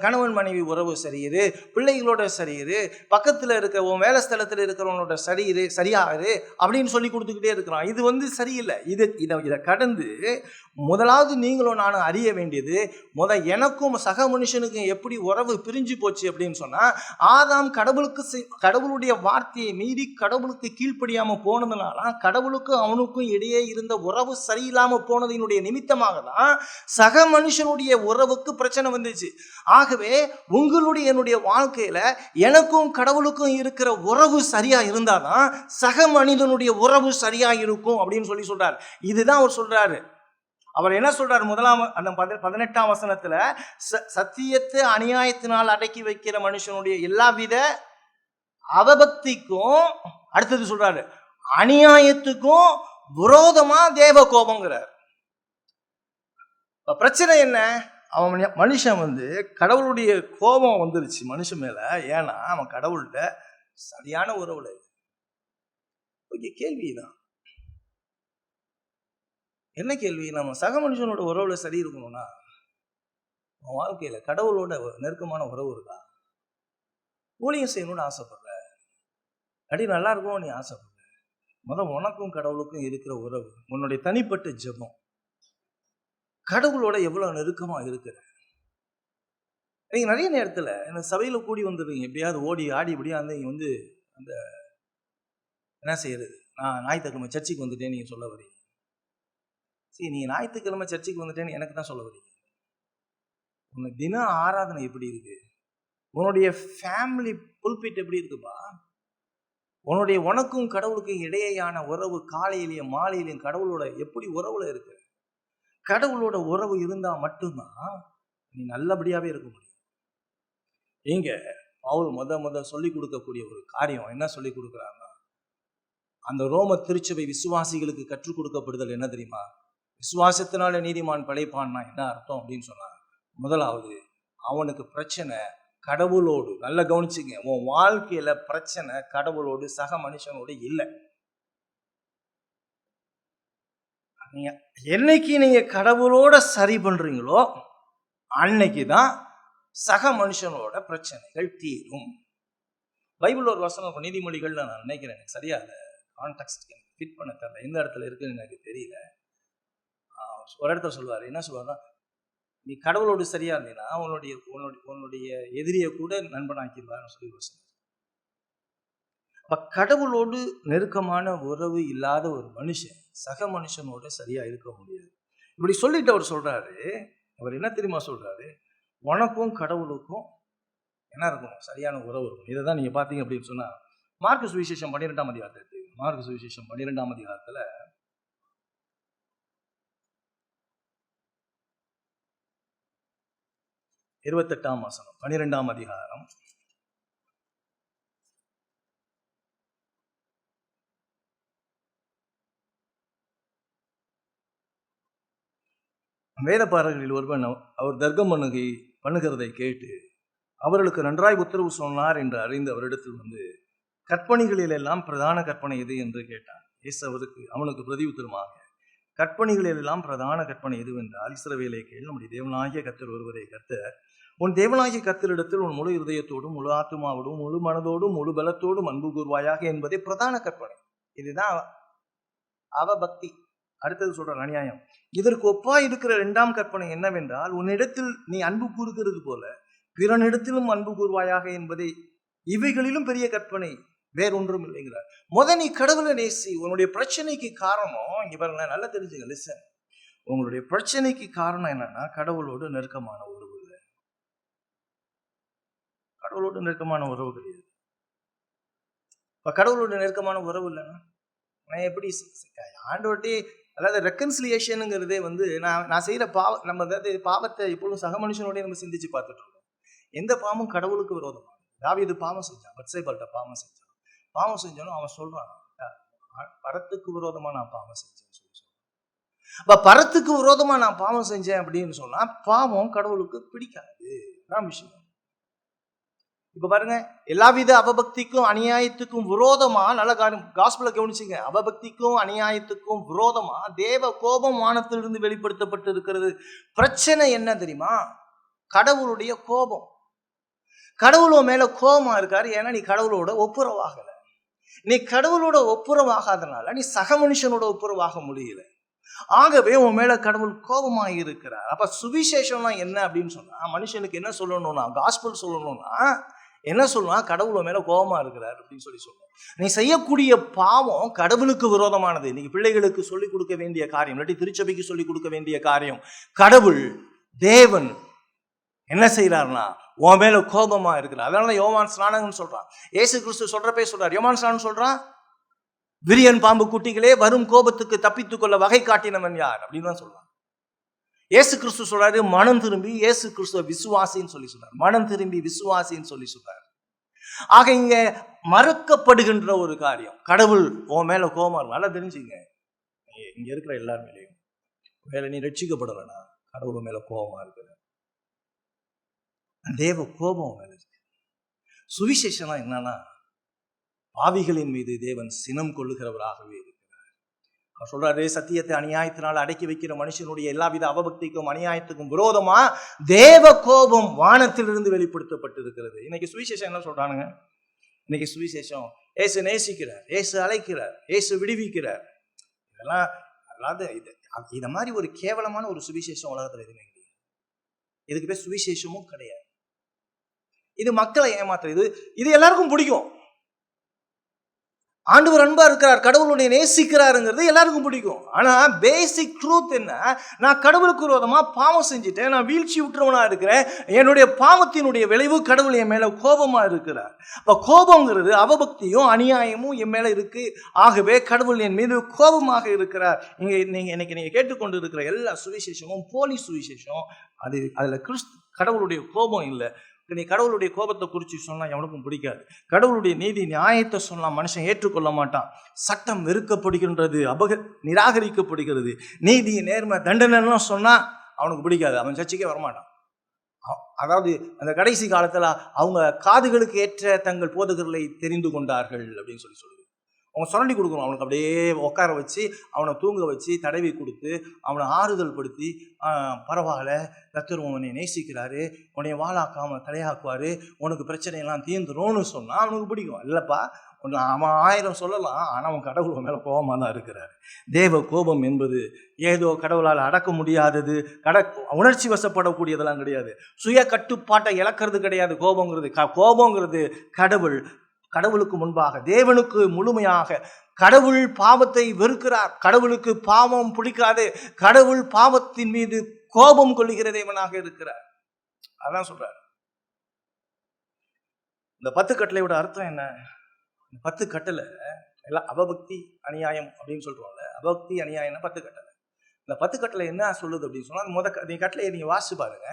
கணவன் மனைவி உறவு சரியிரு, பிள்ளைகளோட சரியிரு, பக்கத்துல இருக்க உன் வேலை ஸ்தலத்துல இருக்கிறவனோட சரியாரு அப்படின்னு சொல்லி கொடுத்துக்கிட்டே இருக்கிறான். இது சரியில்லை. இதை கடந்து முதலாவது நீங்களும் நானும் அறிய வேண்டியது, எனக்கும் சக மனுஷனுக்கும் எப்படி உறவு பிரிஞ்சு போச்சு அப்படின்னு சொன்னா, ஆதாம் கடவுளுடைய வார்த்தையை மீறி கடவுளுக்கு கீழ்ப்படியாம போனதுனால கடவுளுக்கும் அவனுக்கும் இடையே இருந்த உறவு சரியில்லாம போனதினுடைய நிமித்தமாக தான் சக மனுஷனுடைய உறவுக்கு பிரச்சனை வந்துச்சு. ஆகவே என்னுடைய வாழ்க்கையில எனக்கும் கடவுளுக்கும் இருக்கிற உறவு சரியா இருந்தாதான் சக மனிதனுடைய உறவு சரியா இருக்கும் அப்படின்னு சொல்லி சொல்றாரு. இதுதான் அவர் சொல்றாரு. அவர் என்ன சொல்றாரு? அந்த 18ஆம் வசனத்துல, சத்தியத்தை அநியாயத்தினால் அடக்கி வைக்கிற மனுஷனுடைய எல்லாவித அவபக்திக்கும், அடுத்தது சொல்றாரு, அநியாயத்துக்கும் விரோதமா தேவ கோபங்கிறார். பிரச்சனை என்ன? மனுஷன் கடவுளுடைய கோபம் வந்துருச்சு மனுஷன் மேல. ஏன்னா அவன் கடவுள்கிட்ட சரியான உறவுல. கேள்விதான் என்ன கேள்வி? நம்ம சக மனுஷனோட உறவுல சரி இருக்கணும்னா, உன் வாழ்க்கையில கடவுளோட நெருக்கமான உறவு இருக்கா? ஊழியம் செய்யணும்னு ஆசைப்படுற, அடி நல்லா இருக்கும் நீ ஆசைப்படுற, உனக்கும் கடவுளுக்கும் இருக்கிற உறவு, உன்னுடைய தனிப்பட்ட ஜெபம், கடவுளோட எவ்வளவு நெருக்கமா இருக்கிற. நீங்க நிறைய நேரத்துல இந்த சபையில கூடி வந்துடுறீங்க, எப்படியாவது ஓடி ஆடி இப்படியா இங்க அந்த என்ன செய்யறது, நான் ஞாயிற்றுக்கிழமை சர்ச்சைக்கு வந்துட்டேன் நீங்க சொல்ல வரீங்க. சரி, நீ ஞாயிற்றுக்கிழமை சர்ச்சைக்கு வந்துட்டேன்னு எனக்கு தான் சொல்ல வரீங்க. உனக்கு தின ஆராதனை எப்படி இருக்கு? உன்னுடைய ஃபேமிலி புல்பிட் எப்படி இருக்குப்பா? உனக்கும் கடவுளுக்கும் இடையேயான உறவு காலையிலையும் மாலையிலையும் கடவுளோட எப்படி உறவுல இருக்கு? கடவுளோட உறவு இருந்தா மட்டும்தான் நீ நல்லபடியாவே இருக்க முடியும். இங்க பவுல் முத சொல்லி கொடுக்கக்கூடிய ஒரு காரியம் என்ன சொல்லி கொடுக்குறாங்கன்னா, அந்த ரோம திருச்சபை விசுவாசிகளுக்கு கற்றுக் கொடுக்கப்படுதல் என்ன தெரியுமா? விசுவாசத்தினால நீதிமான் பிழைப்பான்னா என்ன அர்த்தம் அப்படின்னு சொன்னா, முதலாவது அவனுக்கு பிரச்சனை கடவுளோடு. நல்ல கவனிச்சுங்க, உன் வாழ்க்கையில பிரச்சனை கடவுளோடு சக மனுஷனோடு இல்லை. என்னைக்கு நீங்க கடவுளோட சரி பண்றீங்களோ அன்னைக்குதான் சக மனுஷனோட பிரச்சனைகள் தீரும். பைபிள் ஒரு வசனம் நீதிமொழிகள் நான் நினைக்கிறேன், சரியா கான்டெக்ஸ்ட் ஃபிட் பண்ண தெரியல, எந்த இடத்துல இருக்குன்னு எனக்கு தெரியல. ஒரு இடத்துல சொல்லுவாரு, என்ன சொல்லுவாருன்னா, நீ கடவுளோடு சரியா இருந்தீங்கன்னா உன்னுடைய எதிரியை கூட நண்பனாக்கிடுவார்னு சொல்லி சொல்லுவார். அப்ப கடவுளோடு நெருக்கமான உறவு இல்லாத ஒரு மனுஷன் சக மனுஷனோட சரியா இருக்க முடியாது. இப்படி சொல்லிட்டு அவர் சொல்றாரு, அவர் என்ன தெரியுமா சொல்றாரு, உனக்கும் கடவுளுக்கும் என்ன இருக்கும்? சரியான உறவு இருக்கும். இதை தான் நீங்க பாத்தீங்க அப்படின்னு சொன்னா, மார்க்கு சுவிசேஷம் 12ஆம் அதிகாரத்துல, மார்க்கு சுவிசேஷம் 12ஆம் அதிகாரத்துல 28ஆம் வசனம், 12ஆம் அதிகாரம், வேதபாரகரில் ஒருவன் அவர் தர்க்கம் பண்ணுகிறதை கேட்டு அவர்களுக்கு நன்றாய் உத்தரவு சொன்னார் என்று அறிந்து அவரிடத்தில் வந்து, கற்பனைகளில் எல்லாம் பிரதான கற்பனை எது என்று கேட்டான். இயேசு அவனுக்கு பிரதி உத்தரமாக, கற்பனைகளில் எல்லாம் பிரதான கற்பனை எதுவென்றால், இஸ்ரவேலே கேள், நம்முடைய தேவனாகிய கர்த்தர் ஒருவரே கர்த்தர். உன் தேவனாகிய கர்த்தரிடத்தில் உன் முழு இருதயத்தோடும் முழு ஆத்துமாவோடும் முழு மனதோடும் முழு பலத்தோடும் அன்பு கூர்வாயாக என்பதே பிரதான கற்பனை. இதுதான் அவபக்தி. அடுத்தது சொல்ற அநியாயம். இதற்கு ஒப்பாய் இருக்கிற இரண்டாம் கற்பனை என்னவென்றால், உன்னிடத்தில் நீ அன்பு கூறுகிறது போல பிறனிடத்திலும் அன்பு கூர்வாயாக என்பதை, இவைகளிலும் பெரிய கற்பனை வேறொன்றும் இல்லைங்கிறார். நீ கடவுளை நேசி. உன்னுடைய பிரச்சனைக்கு காரணம் இங்க பாருங்க, நல்லா தெரிஞ்சுங்க, லிசன். உங்களுடைய பிரச்சனைக்கு காரணம் என்னன்னா, கடவுளோடு நெருக்கமான உறவு இல்லை. கடவுளோடு நெருக்கமான உறவு கிடையாது. இப்ப கடவுளோட நெருக்கமான உறவு இல்லைன்னா நான் எப்படி ஆண்டோட்டி, அதாவது ரெக்கன்சிலியேஷனுங்கிறதே வந்து நான் செய்யற நம்ம அதாவது பாவத்தை எப்பொழுதும் சக மனுஷனோடய நம்ம சிந்திச்சு பார்த்துட்டு இருக்கோம். எந்த பாவமும் கடவுளுக்கு விரோதமான. தாவீது பாவம் செஞ்சான், பத்சேபாள்கிட்ட பாவம் செஞ்சான். பாவம் செஞ்சாலும் அவன் சொல்றான், பரத்துக்கு விரோதமா நான் பாவம் செஞ்சேன்னு சொல்லி சொல்றான். அப்ப பரத்துக்கு விரோதமா நான் பாவம் செஞ்சேன் அப்படின்னு சொன்னா பாவம் கடவுளுக்கு பிடிக்காது. அதான் விஷயம். இப்ப பாருங்க, எல்லாவித அவபக்திக்கும் அநியாயத்துக்கும் விரோதமா, நல்ல காரியம் காஸ்பலை கவனிச்சுங்க, அவபக்திக்கும் அநியாயத்துக்கும் விரோதமா தேவ கோபம் வானத்திலிருந்து வெளிப்படுத்தப்பட்டு இருக்கிறது. பிரச்சனை என்ன தெரியுமா? கடவுளுடைய கோபம். கடவுளோ மேல கோபமா இருக்காரு. ஏன்னா நீ கடவுளோட ஒப்புரவாகல. நீ கடவுளோட ஒப்புரவாகாதனால நீ சக மனுஷனோட ஒப்புரவாக முடியல. ஆகவே உன் மேல கடவுள் கோபமாக இருக்கிறார். அப்ப சுவிசேஷம்னா என்ன அப்படின்னு சொன்னா, மனுஷனுக்கு என்ன சொல்லணும்னா, காஸ்பல் சொல்லணும்னா என்ன சொல்லணும், கடவுள் மேல கோபமா இருக்கிறார் அப்படின்னு சொல்லி சொல்லணும். நீ செய்யக்கூடிய பாவம் கடவுளுக்கு விரோதமானது. இன்னைக்கு பிள்ளைகளுக்கு சொல்லிக் கொடுக்க வேண்டிய காரியம், இல்லாட்டி திருச்சபைக்கு சொல்லிக் கொடுக்க வேண்டிய காரியம், கடவுள் தேவன் என்ன செய்யறாருன்னா உன் மேல கோபமா இருக்கிறார். அதனால யோவான் ஸ்நானகன் சொல்றான், இயேசு கிறிஸ்து சொல்றப்பே சொல்றார், யோவான் ஸ்நானன் சொல்றான், விரியன் பாம்பு குட்டிகளே, வரும் கோபத்துக்கு தப்பித்துக் கொள்ள வகை காட்டினவன் யார் அப்படின்னு தான் சொல்றான். இயேசு கிறிஸ்து சொல்றாரு, மனம் திரும்பி இயேசு கிறிஸ்துவ விசுவாசின்னு சொல்லி சொல்றாரு. மனம் திரும்பி விசுவாசின்னு சொல்லி சொல்றாரு. ஆக இங்க மறுக்கப்படுகின்ற ஒரு காரியம், கடவுள் உன் மேல கோபமா இருக்கும். நல்லா தெரிஞ்சுங்க, இங்க இருக்கிற எல்லாருமேலையும் மேல நீ ரட்சிக்கப்படலனா கடவுள் மேல கோபமா இருக்கிற தேவ கோபம் மேல இருக்கு. சுவிசேஷம் என்னன்னா, பாவிகளின் மீது தேவன் சினம் கொள்ளுகிறவராகவே இருக்கிறார். அவர் சொல்றாரு, சத்தியத்தை அநியாயத்தினால் அடக்கி வைக்கிற மனுஷனுடைய எல்லாவித அவபக்திக்கும் அநியாயத்துக்கும் விரோதமா தேவ கோபம் வானத்திலிருந்து வெளிப்படுத்தப்பட்டு இருக்கிறது. இன்னைக்கு சுவிசேஷம் என்ன சொல்றானுங்க? இன்னைக்கு சுவிசேஷம் ஏசு நேசிக்கிறார், ஏசு அழைக்கிறார், ஏசு விடுவிக்கிறார். இதெல்லாம் அல்லாத இத மாதிரி ஒரு கேவலமான ஒரு சுவிசேஷம் உலகத்துல எதுவுமே கிடையாது. இதுக்கு பேர் சுவிசேஷமும் கிடையாது. இது மக்களை ஏமாத்துறது. இது எல்லாருக்கும் பிடிக்கும். ஆண்டவர் அன்பா இருக்கிறார், கடவுளுடைய நேசிக்கிறாருங்கிறது எல்லாருக்கும் பிடிக்கும். ஆனா பேசிக் ட்ரூத் என்ன? நான் கடவுளுக்கு விரோதமா பாவம் செஞ்சுட்டேன், நான் வீழ்ச்சி விட்டுறவனா இருக்கிறேன், என்னுடைய பாவத்தினுடைய விளைவு கடவுள் என் மேல கோபமா இருக்கிறார். அப்ப கோபங்கிறது அவபக்தியும் அநியாயமும் என் மேல இருக்கு. ஆகவே கடவுள் என் மீது கோபமாக இருக்கிறார். இன்னைக்கு நீங்க கேட்டுக்கொண்டு இருக்கிற எல்லா சுவிசேஷமும் போலி சுவிசேஷம். அதுல கடவுளுடைய கோபம் இல்லை. நீ கடவுளுடைய கோபத்தை குறித்து சொன்னா எவனுக்கும் பிடிக்காது. கடவுளுடைய நீதி நியாயத்தை சொன்னா மனுஷன் ஏற்றுக்கொள்ள மாட்டான். சட்டம் வெறுக்கப்படுகின்றது, நிராகரிக்கப்படுகிறது. நீதி நேர்மை தண்டனைன்னு சொன்னா அவனுக்கு பிடிக்காது, அவன் சர்ச்சைக்கே வரமாட்டான். அதாவது அந்த கடைசி காலத்துல அவங்க காதுகளுக்கு ஏற்ற தங்கள் போதகர்களை தெரிந்து கொண்டார்கள் அப்படின்னு சொல்லி சொல்லுது. அவங்க சுரண்டி கொடுக்கணும், அவனுக்கு அப்படியே உட்கார வச்சு அவனை தூங்க வச்சு தடவி கொடுத்து அவனை ஆறுதல் படுத்தி, பரவாயில்ல கர்த்தர் உன்னை நேசிக்கிறாரு, உன்னை வாழாக்காம தலையாக்குவாரு, உனக்கு பிரச்சனையெல்லாம் தீர்ந்துரும்னு சொன்னா அவனுக்கு பிடிக்கும். இல்லப்பா, அவன் 1000 சொல்லலாம், ஆனால் அவன் கடவுள் மேலே கோபமாக தான் இருக்கிறார். தேவ கோபம் என்பது ஏதோ கடவுளால் அடக்க முடியாதது, உணர்ச்சி வசப்படக்கூடியதெல்லாம் கிடையாது. சுய கட்டுப்பாட்டை இழக்கிறது கிடையாது. கோபங்கிறது கடவுளுக்கு முன்பாக தேவனுக்கு முழுமையாக கடவுள் பாவத்தை வெறுக்கிறார். கடவுளுக்கு பாவம் பிடிக்காது. கடவுள் பாவத்தின் மீது கோபம் கொள்ளுகிற தேவனாக இருக்கிறார். அதான் சொல்றார். இந்த 10 கட்டளையோட அர்த்தம் என்ன? 10 கட்டளை எல்லாம் அவபக்தி அநியாயம் அப்படின்னு சொல்றோம்ல. அவபக்தி அநியாயம்னா 10 கட்டளை. இந்த 10 கட்டளை என்ன சொல்லுது அப்படின்னு சொன்னா, நீ கட்டளையை நீங்க வாசிச்சு பாருங்க.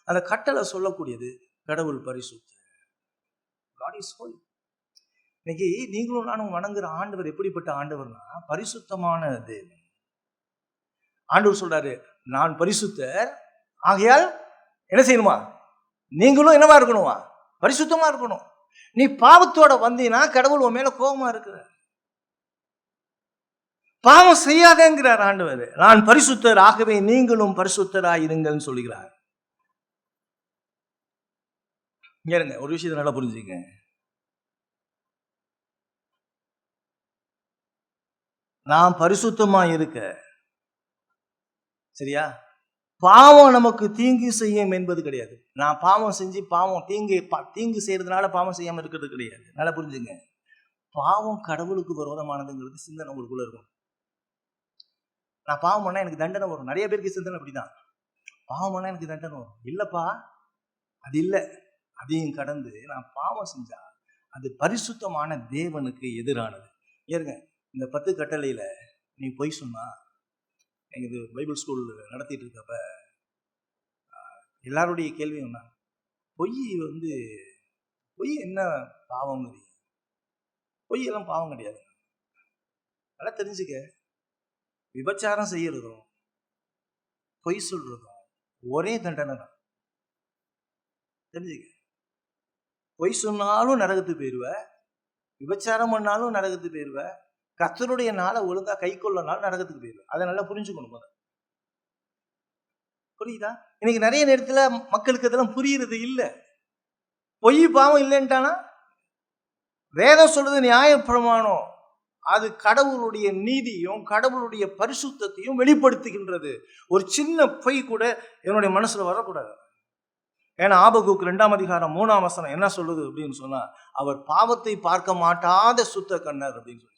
அந்த கட்டளை சொல்லக்கூடியது கடவுள் பரிசுத்த, God is holy. இன்னைக்கு நீங்களும் நானும் வணங்குற ஆண்டவர் எப்படிப்பட்ட ஆண்டவர்னா பரிசுத்தமான தேவன். ஆண்டவர் சொல்றாரு, நான் பரிசுத்தர் ஆகையால் என்ன செய்யணுமா? நீங்களும் என்னவா இருக்கணுமா? பரிசுத்தமா இருக்கணும். நீ பாவத்தோட வந்தீனா கடவுள் உன் மேல கோபமா இருக்கிறார். பாவம் செய்யாதேங்கிறார் ஆண்டவர். நான் பரிசுத்தர் ஆகவே நீங்களும் பரிசுத்தராயிருங்கன்னு சொல்லுகிறார். ஏங்க ஒரு விஷயத்தை நல்லா புரிஞ்சுங்க. நான் பரிசுத்தமா இருக்க, சரியா, பாவம் நமக்கு தீங்கு செய்யும் என்பது கிடையாது. நான் பாவம் செஞ்சு தீங்கு செய்யறதுனால பாவம் செய்யாம இருக்கிறது கிடையாது. நல்லா புரிஞ்சுங்க. பாவம் கடவுளுக்கு விரோதமானதுங்கிறது சிந்தனை உங்களுக்குள்ள இருக்கும். நான் பாவம் பண்ணா எனக்கு தண்டனை வரும். நிறைய பேருக்கு சிந்தனை அப்படிதான். பாவம் பண்ணா எனக்கு தண்டனை வரும். இல்லப்பா, அது இல்லை. அதையும் கடந்து நான் பாவம் செஞ்சா அது பரிசுத்தமான தேவனுக்கு எதிரானது. ஏறுங்க, இந்த 10 கட்டளையில நீ பொய் சொன்னா, இது பைபிள் ஸ்கூல் நடத்திட்டு இருக்கப்ப எல்லாருடைய கேள்வி என்ன, பொய் என்ன பாவம்? பொய் எல்லாம் பாவம் கிடையாது. நல்லா தெரிஞ்சுக்க, விபச்சாரம் செய்யறதும் பொய் சொல்றதும் ஒரே தண்டனை தான். தெரிஞ்சுக்க, பொய் சொன்னாலும் நரகத்துக்கு போயிருவ, விபச்சாரம் பண்ணாலும் நரகத்துக்கு போயிருவ, கர்த்தருடைய நாளை ஒழுங்கா கை கொள்ளனாலும் நரகத்துக்கு போயிருவ. அதை நல்லா புரிஞ்சுக்கணும். புரியுதா? இன்னைக்கு நிறைய நேரத்துல மக்களுக்கு அதெல்லாம் புரியுறது இல்லை. பொய் பாவம் இல்லைன்ட்டானா, வேதம் சொல்றது நியாயப்பிரமாணம், அது கடவுளுடைய நீதியும் கடவுளுடைய பரிசுத்தத்தையும் வெளிப்படுத்துகின்றது. ஒரு சின்ன பொய் கூட என்னுடைய மனசுல வரக்கூடாது. ஏன்னா ஆபகுக்கு 2ஆம் அதிகாரம் 3ஆம் வசனம் என்ன சொல்லுது அப்படின்னு சொன்னா, அவர் பாவத்தை பார்க்க மாட்டாத சுத்த கண்ணர் அப்படின்னு சொல்லி.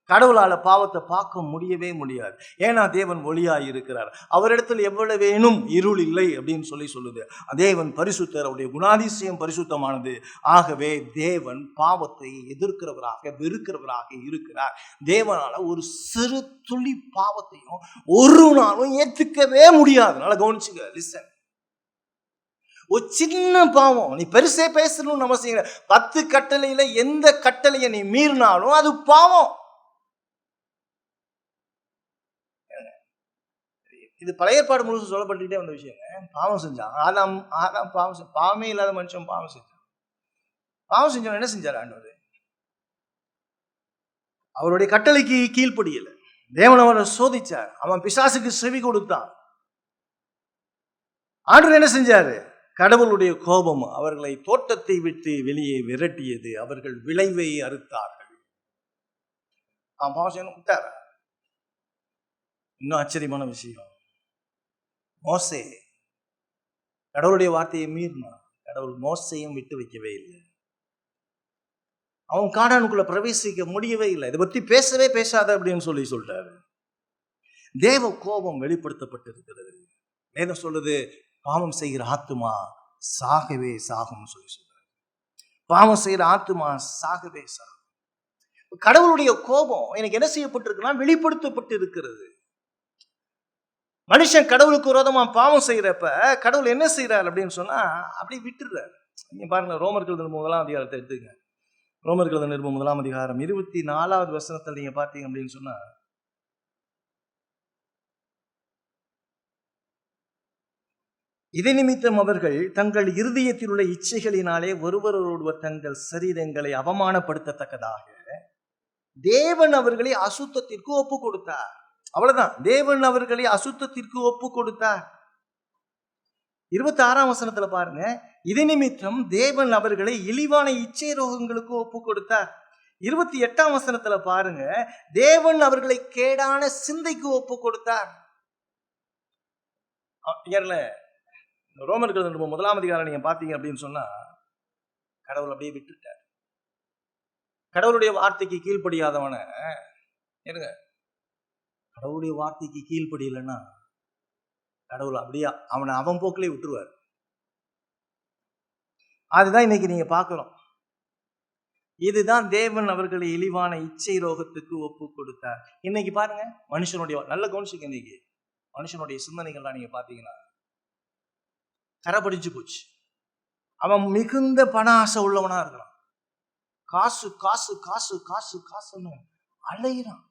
கடவுளால பாவத்தை பார்க்க முடியவே முடியாது. ஏன்னா தேவன் ஒளியாய் இருக்கிறார். அவரிடத்தில் எவ்வளவேனும் இருள் இல்லை அப்படின்னு சொல்லுது. தேவன் பரிசுத்தர், அவருடைய குணாதிசயம் பரிசுத்தமானது. ஆகவே தேவன் பாவத்தை எதிர்க்கிறவராக வெறுக்கிறவராக இருக்கிறார். தேவனால ஒரு சிறு துளி பாவத்தையும் ஒரு நாளும் ஏற்றுக்கவே முடியாது. நல்லா கவனிச்சுங்க, லிசன். ஒரு சின்ன பாவம், நீ பெருசே பேசணும்னு அவசியம் இல்லை. 10 கட்டளையில எந்த கட்டளையை நீ மீறினாலும் அது பாவம். இது பழைய ஏற்பாடு முழுசும் சொல்லப்பட்டுக்கிட்டே வந்த விஷயங்க. பாவம் செஞ்சான் ஆதாம் பாவமே இல்லாத மனுஷன் பாவம் செஞ்சவன் என்ன செஞ்சார்? ஆண்டவர் அவருடைய கட்டளைக்கு கீழ்ப்படியல. தேவன் அவரை சோதிச்சார். அவன் பிசாசுக்கு செவி கொடுத்தான். ஆண்டவர் என்ன செஞ்சாரு? கடவுளுடைய கோபம் அவர்களை தோட்டத்தை விட்டு வெளியே விரட்டியது. அவர்கள் விளைவை அறுத்தார்கள். அவன் பாவம் செய்யணும் விட்டார. இன்னும் ஆச்சரியமான விஷயம், மோசே கடவுளுடைய வார்த்தையை மீறினான். கடவுள் மோசையும் விட்டு வைக்கவே இல்லை. அவன் கானானுக்குள்ள பிரவேசிக்க முடியவே இல்லை. இதை பத்தி பேசவே பேசாத அப்படின்னு சொல்லிட்டாரு. தேவ கோபம் வெளிப்படுத்தப்பட்டிருக்கிறது. வேதம் சொல்லுது, பாவம் செய்கிற ஆத்துமா சாகவே சாகும் சொல்றாரு. பாவம் செய்கிற ஆத்துமா சாகவே சாகும். கடவுளுடைய கோபம் எனக்கு என்ன செய்யப்பட்டிருக்குன்னா வெளிப்படுத்தப்பட்டு இருக்கிறது. மனுஷன் கடவுளுக்கு விரோதமா பாவம் செய்யறப்ப கடவுள் என்ன செய்யறாரு அப்படின்னு சொன்னா அப்படி விட்டுறாரு. நீங்க பாருங்க, ரோமர்கள் 1ஆம் அதிகாரத்தை எடுத்துங்க. ரோமர்கள் 1ஆம் அதிகாரம் 24வது வசனத்தில் நீங்க பாத்தீங்க அப்படின்னு சொன்னா, இதை நிமித்தம் அவர்கள் தங்கள் இருதயத்தில் உள்ள இச்சைகளினாலே ஒருவரோடொருவர் தங்கள் சரீரங்களை அவமானப்படுத்தத்தக்கதாக தேவன் அவர்களை அசுத்தத்திற்கு ஒப்பு கொடுத்தார். அவ்வளவுதான், தேவன் அவர்களை அசுத்தத்திற்கு ஒப்பு கொடுத்தார். 26ஆம் வசனத்துல பாருங்க, இதை நிமித்தம் தேவன் அவர்களை இழிவான இச்சை ரோகங்களுக்கு ஒப்பு கொடுத்தார். 28ஆம் வசனத்துல பாருங்க, தேவன் அவர்களை கேடான சிந்தைக்கு ஒப்பு கொடுத்தார். ரோமர்கள் 1ஆம் அதிகாரம் நீங்க பாத்தீங்க அப்படின்னு சொன்னா, கடவுள் அப்படியே விட்டுட்டார். கடவுளுடைய வார்த்தைக்கு கீழ்ப்படியாதவன ஏனுங்க, கடவுளுடைய வார்த்தைக்கு கீழ்ப்படியலைன்னா கடவுள் அப்படியே அவன் போக்கிலே விட்டுருவார். அதுதான் இன்னைக்கு நீங்க பார்க்கிறோம். இதுதான் தேவன் அவர்களை இழிவான இச்சை ரோகத்துக்கு ஒப்பு கொடுத்தார். இன்னைக்கு பாருங்க, மனுஷனுடைய நல்ல கவனிச்சுங்க, இன்னைக்கு மனுஷனுடைய சிந்தனைகள்லாம் நீங்க பாத்தீங்கன்னா கரைபடிஞ்சு போச்சு. அவன் மிகுந்த பண ஆசை உள்ளவனா இருக்கிறான். காசு காசு காசு காசு காசுன்னு அலையிறான்.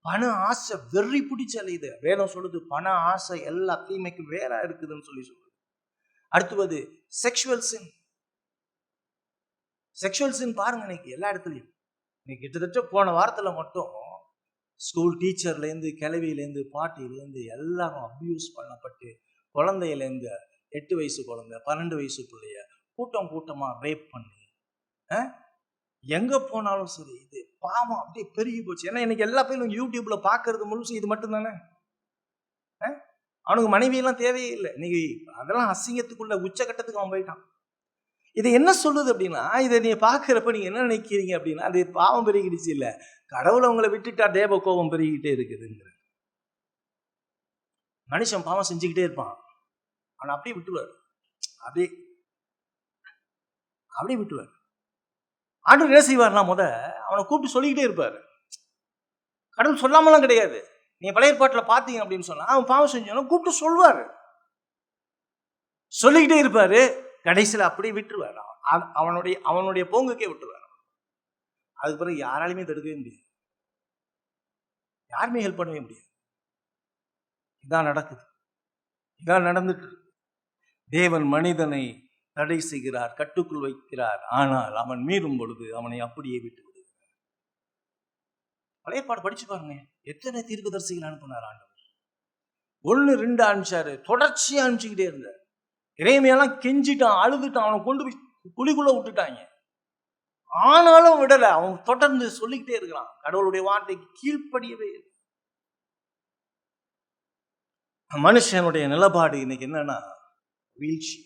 பண ஆசை வெறி பிடிச்ச அலையுது. வேதம் சொல்லுது பண ஆசை எல்லா தீமைக்கும் வேறா இருக்குதுன்னு சொல்லி சொல்லுது. அடுத்தது செக்ஷுவல் சின். செக்ஷுவல் சின் பாருங்க இன்னைக்கு எல்லா இடத்துலையும். இன்னைக்கு கிட்டத்தட்ட போன வாரத்தில் மட்டும் ஸ்கூல் டீச்சர்லேருந்து கிளவியிலேருந்து பாட்டிலேருந்து எல்லாரும் அப்யூஸ் பண்ணப்பட்டு, குழந்தையிலேருந்து 8 வயசு குழந்தை 12 வயசு பிள்ளைய கூட்டமாக ரேப் பண்ணி, எங்கே போனாலும் சரி இது பாவம் அப்படியே பெருகி போச்சு. ஏன்னா இன்னைக்கு எல்லா பேரும் யூடியூப்ல பார்க்கறது முழுசு இது மட்டும் தானே. அவனுக்கு மனைவியெல்லாம் தேவையே இல்லை. இன்னைக்கு அதெல்லாம் அசிங்கத்துக்குள்ள உச்சகட்டத்துக்கு அவன் போயிட்டான். இது என்ன சொல்லுது அப்படின்னா, இதை நீ பார்க்குறப்ப நீங்க என்ன நினைக்கிறீங்க அப்படின்னா, அது பாவம் பெருகிடுச்சு இல்லை, கடவுளை அவங்களை விட்டுட்டா தேவ கோபம் பெருகிட்டே இருக்குதுங்கிற. மனுஷன் பாவம் செஞ்சுக்கிட்டே இருப்பான், அவனை அப்படியே விட்டுவார், அப்படியே விட்டுவார். ஆண்டவர் என்ன செய்வார்னா, அவனை கூப்பிட்டு சொல்லிக்கிட்டே இருப்பார். கடவுள் சொல்லாமலாம் கிடையாது. நீங்க பழைய ஏற்பாட்டில் பார்த்தீங்க அப்படின்னு சொன்னா, அவன் பாவம் செஞ்சாலும் கூப்பிட்டு சொல்வார், சொல்லிக்கிட்டே இருப்பாரு. கடைசியில் அப்படியே விட்டுருவார், அவனுடைய போங்குக்கே விட்டுருவார். அதுக்கு பிறகு யாராலுமே தடுக்கவே முடியாது, யாருமே ஹெல்ப் பண்ணவே முடியாது. இதான் நடக்குது, இதான் நடந்துட்டு. தேவன் மனிதனை தடை செய்கிறார், கட்டுக்குள் வைக்கிறார். ஆனால் அவன் மீறும் பொழுது அவனை அப்படியே விட்டு விடுகிறார். பழைய ஏற்பாடு படிச்சு பாருங்க, எத்தனை தீர்க்கதரிசிகள் அனுப்பினார் ஆண்டவர். 1 2 அனுப்பிச்சாரு, தொடர்ச்சியா அனுப்பிச்சுக்கிட்டே இருந்தார். இறைமையெல்லாம் கெஞ்சிட்டான், அழுதுட்டான், அவனை கொண்டு போய் குழிக்குள்ள விட்டுட்டாங்க. ஆனாலும் விடல, அவன் தொடர்ந்து சொல்லிக்கிட்டே இருக்கிறான். கடவுளுடைய வார்த்தைக்கு கீழ்ப்படியவே இல்லை. மனுஷனுடைய நிலப்பாடு இன்னைக்கு என்னன்னா வீழ்ச்சி,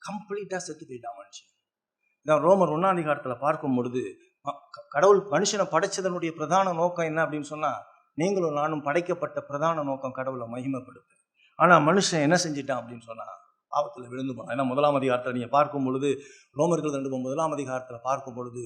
கம்ப்ளீட்டா செத்து போயிட்டான் மனுஷன். இதான் ரோமர் 1ஆம் அதிகாரத்தில் பார்க்கும் பொழுது, கடவுள் மனுஷனை படைச்சதனுடைய பிரதான நோக்கம் என்ன அப்படின்னு சொன்னா, நீங்களும் நானும் படைக்கப்பட்ட பிரதான நோக்கம் கடவுளை மகிமைப்படுத்து. ஆனா மனுஷன் என்ன செஞ்சிட்டான் அப்படின்னு சொன்னா, பாவத்தில் விழுந்து போனான். ஏன்னா 1ஆம் அதிகாரத்தில் நீங்க பார்க்கும் பொழுது, ரோமர்கள் 2:1ஆம் அதிகாரத்தில் பார்க்கும் பொழுது,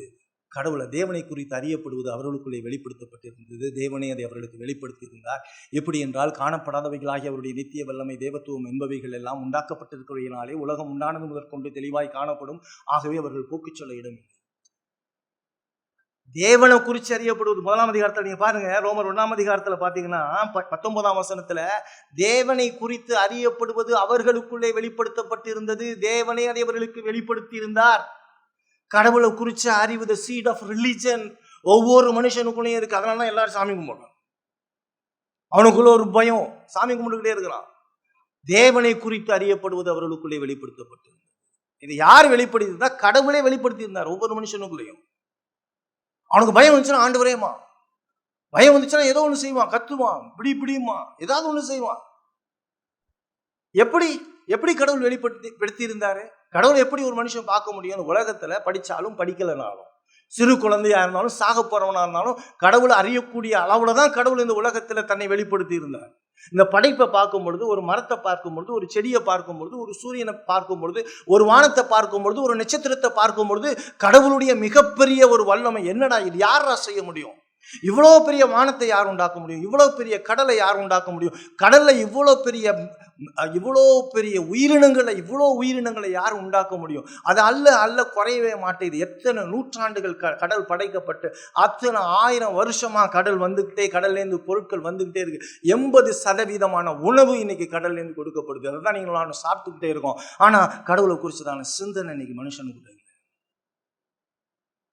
கடவுளை தேவனை குறித்து அறியப்படுவது அவர்களுக்குள்ளே வெளிப்படுத்தப்பட்டிருந்தது. தேவனே அதை அவர்களுக்கு வெளிப்படுத்தி இருந்தார். எப்படி என்றால், காணப்படாதவைகளாகிய அவருடைய நித்திய வல்லமை, தேவத்துவம் என்பவைகள் எல்லாம் உண்டாக்கப்பட்டிருக்கிறவையினாலே உலகம் உண்டானது முதற்கொண்டு தெளிவாய் காணப்படும். ஆகவே அவர்கள் போக்குச் சொல்ல இடமில்லை. தேவனை குறித்து அறியப்படுவது 1ஆம் அதிகாரத்தில் நீங்க பாருங்க. ரோமர் 1ஆம் அதிகாரத்தில் பார்த்தீங்கன்னா 19ஆம் வசனத்துல, தேவனை குறித்து அறியப்படுவது அவர்களுக்குள்ளே வெளிப்படுத்தப்பட்டிருந்தது. தேவனை அதை அவர்களுக்கு வெளிப்படுத்தி இருந்தார். கடவுளை குறித்து அறிவு தி சீட் ஆஃப் ரிலிஜன் ஒவ்வொரு மனுஷனுக்குள்ளேயும் இருக்கு. அதனால தான் எல்லாரும் சாமி கும்பிடுறான். அவனுக்குள்ள ஒரு பயம், சாமி கும்பிட்டுக்கிட்டே இருக்கிறான். தேவனை குறித்து அறியப்படுவது அவர்களுக்குள்ளே வெளிப்படுத்தப்பட்டிருந்தது. இது யார் வெளிப்படுத்தியிருந்தா? கடவுளே வெளிப்படுத்தி இருந்தார் ஒவ்வொரு மனுஷனுக்குள்ளேயும். அவனுக்கு பயம் வந்துச்சுன்னா ஆண்டவரேமா, பயம் வந்துச்சுன்னா ஏதோ ஒன்று செய்வான், கத்துவான், பிடிமா, ஏதாவது ஒன்று செய்வான். எப்படி கடவுள் வெளிப்படுத்தி இருந்தாரு? கடவுளை எப்படி ஒரு மனுஷன் பார்க்க முடியும்? உலகத்துல படிச்சாலும் படிக்கலனாலும், சிறு குழந்தையா இருந்தாலும் சாக போறவனா இருந்தாலும், கடவுளை அறியக்கூடிய அளவுல தான் கடவுள் இந்த உலகத்துல தன்னை வெளிப்படுத்தி இருந்தார். இந்த படைப்பை பார்க்கும் பொழுது, ஒரு மரத்தை பார்க்கும் பொழுது, ஒரு செடியை பார்க்கும் பொழுது, ஒரு சூரியனை பார்க்கும் பொழுது, ஒரு வானத்தை பார்க்கும் பொழுது, ஒரு நட்சத்திரத்தை பார்க்கும் பொழுது, கடவுளுடைய மிகப்பெரிய ஒரு வல்லமை என்னடா இது, யாரா செய்ய முடியும்? இவ்வளோ பெரிய வானத்தை யார் உண்டாக்க முடியும்? இவ்வளோ பெரிய கடலை யார் உண்டாக்க முடியும்? கடல்ல இவ்வளோ பெரிய உயிரினங்களை யார் உண்டாக்க முடியும்? அது அல்ல குறையவே மாட்டேது. எத்தனை நூற்றாண்டுகள் கடல் படைக்கப்பட்டு, அத்தனை 1000 வருஷமா கடல் வந்துகிட்டே, கடல்லேருந்து பொருட்கள் வந்துகிட்டே இருக்கு. 80% உணவு இன்னைக்கு கடல்லேருந்து கொடுக்கப்படுது. அதுதான் நீங்கள் நானும் சாப்பிட்டுக்கிட்டே இருக்கோம். ஆனா கடவுளை குறிச்சதான சிந்தனை இன்னைக்கு மனுஷனுக்கு இல்லை.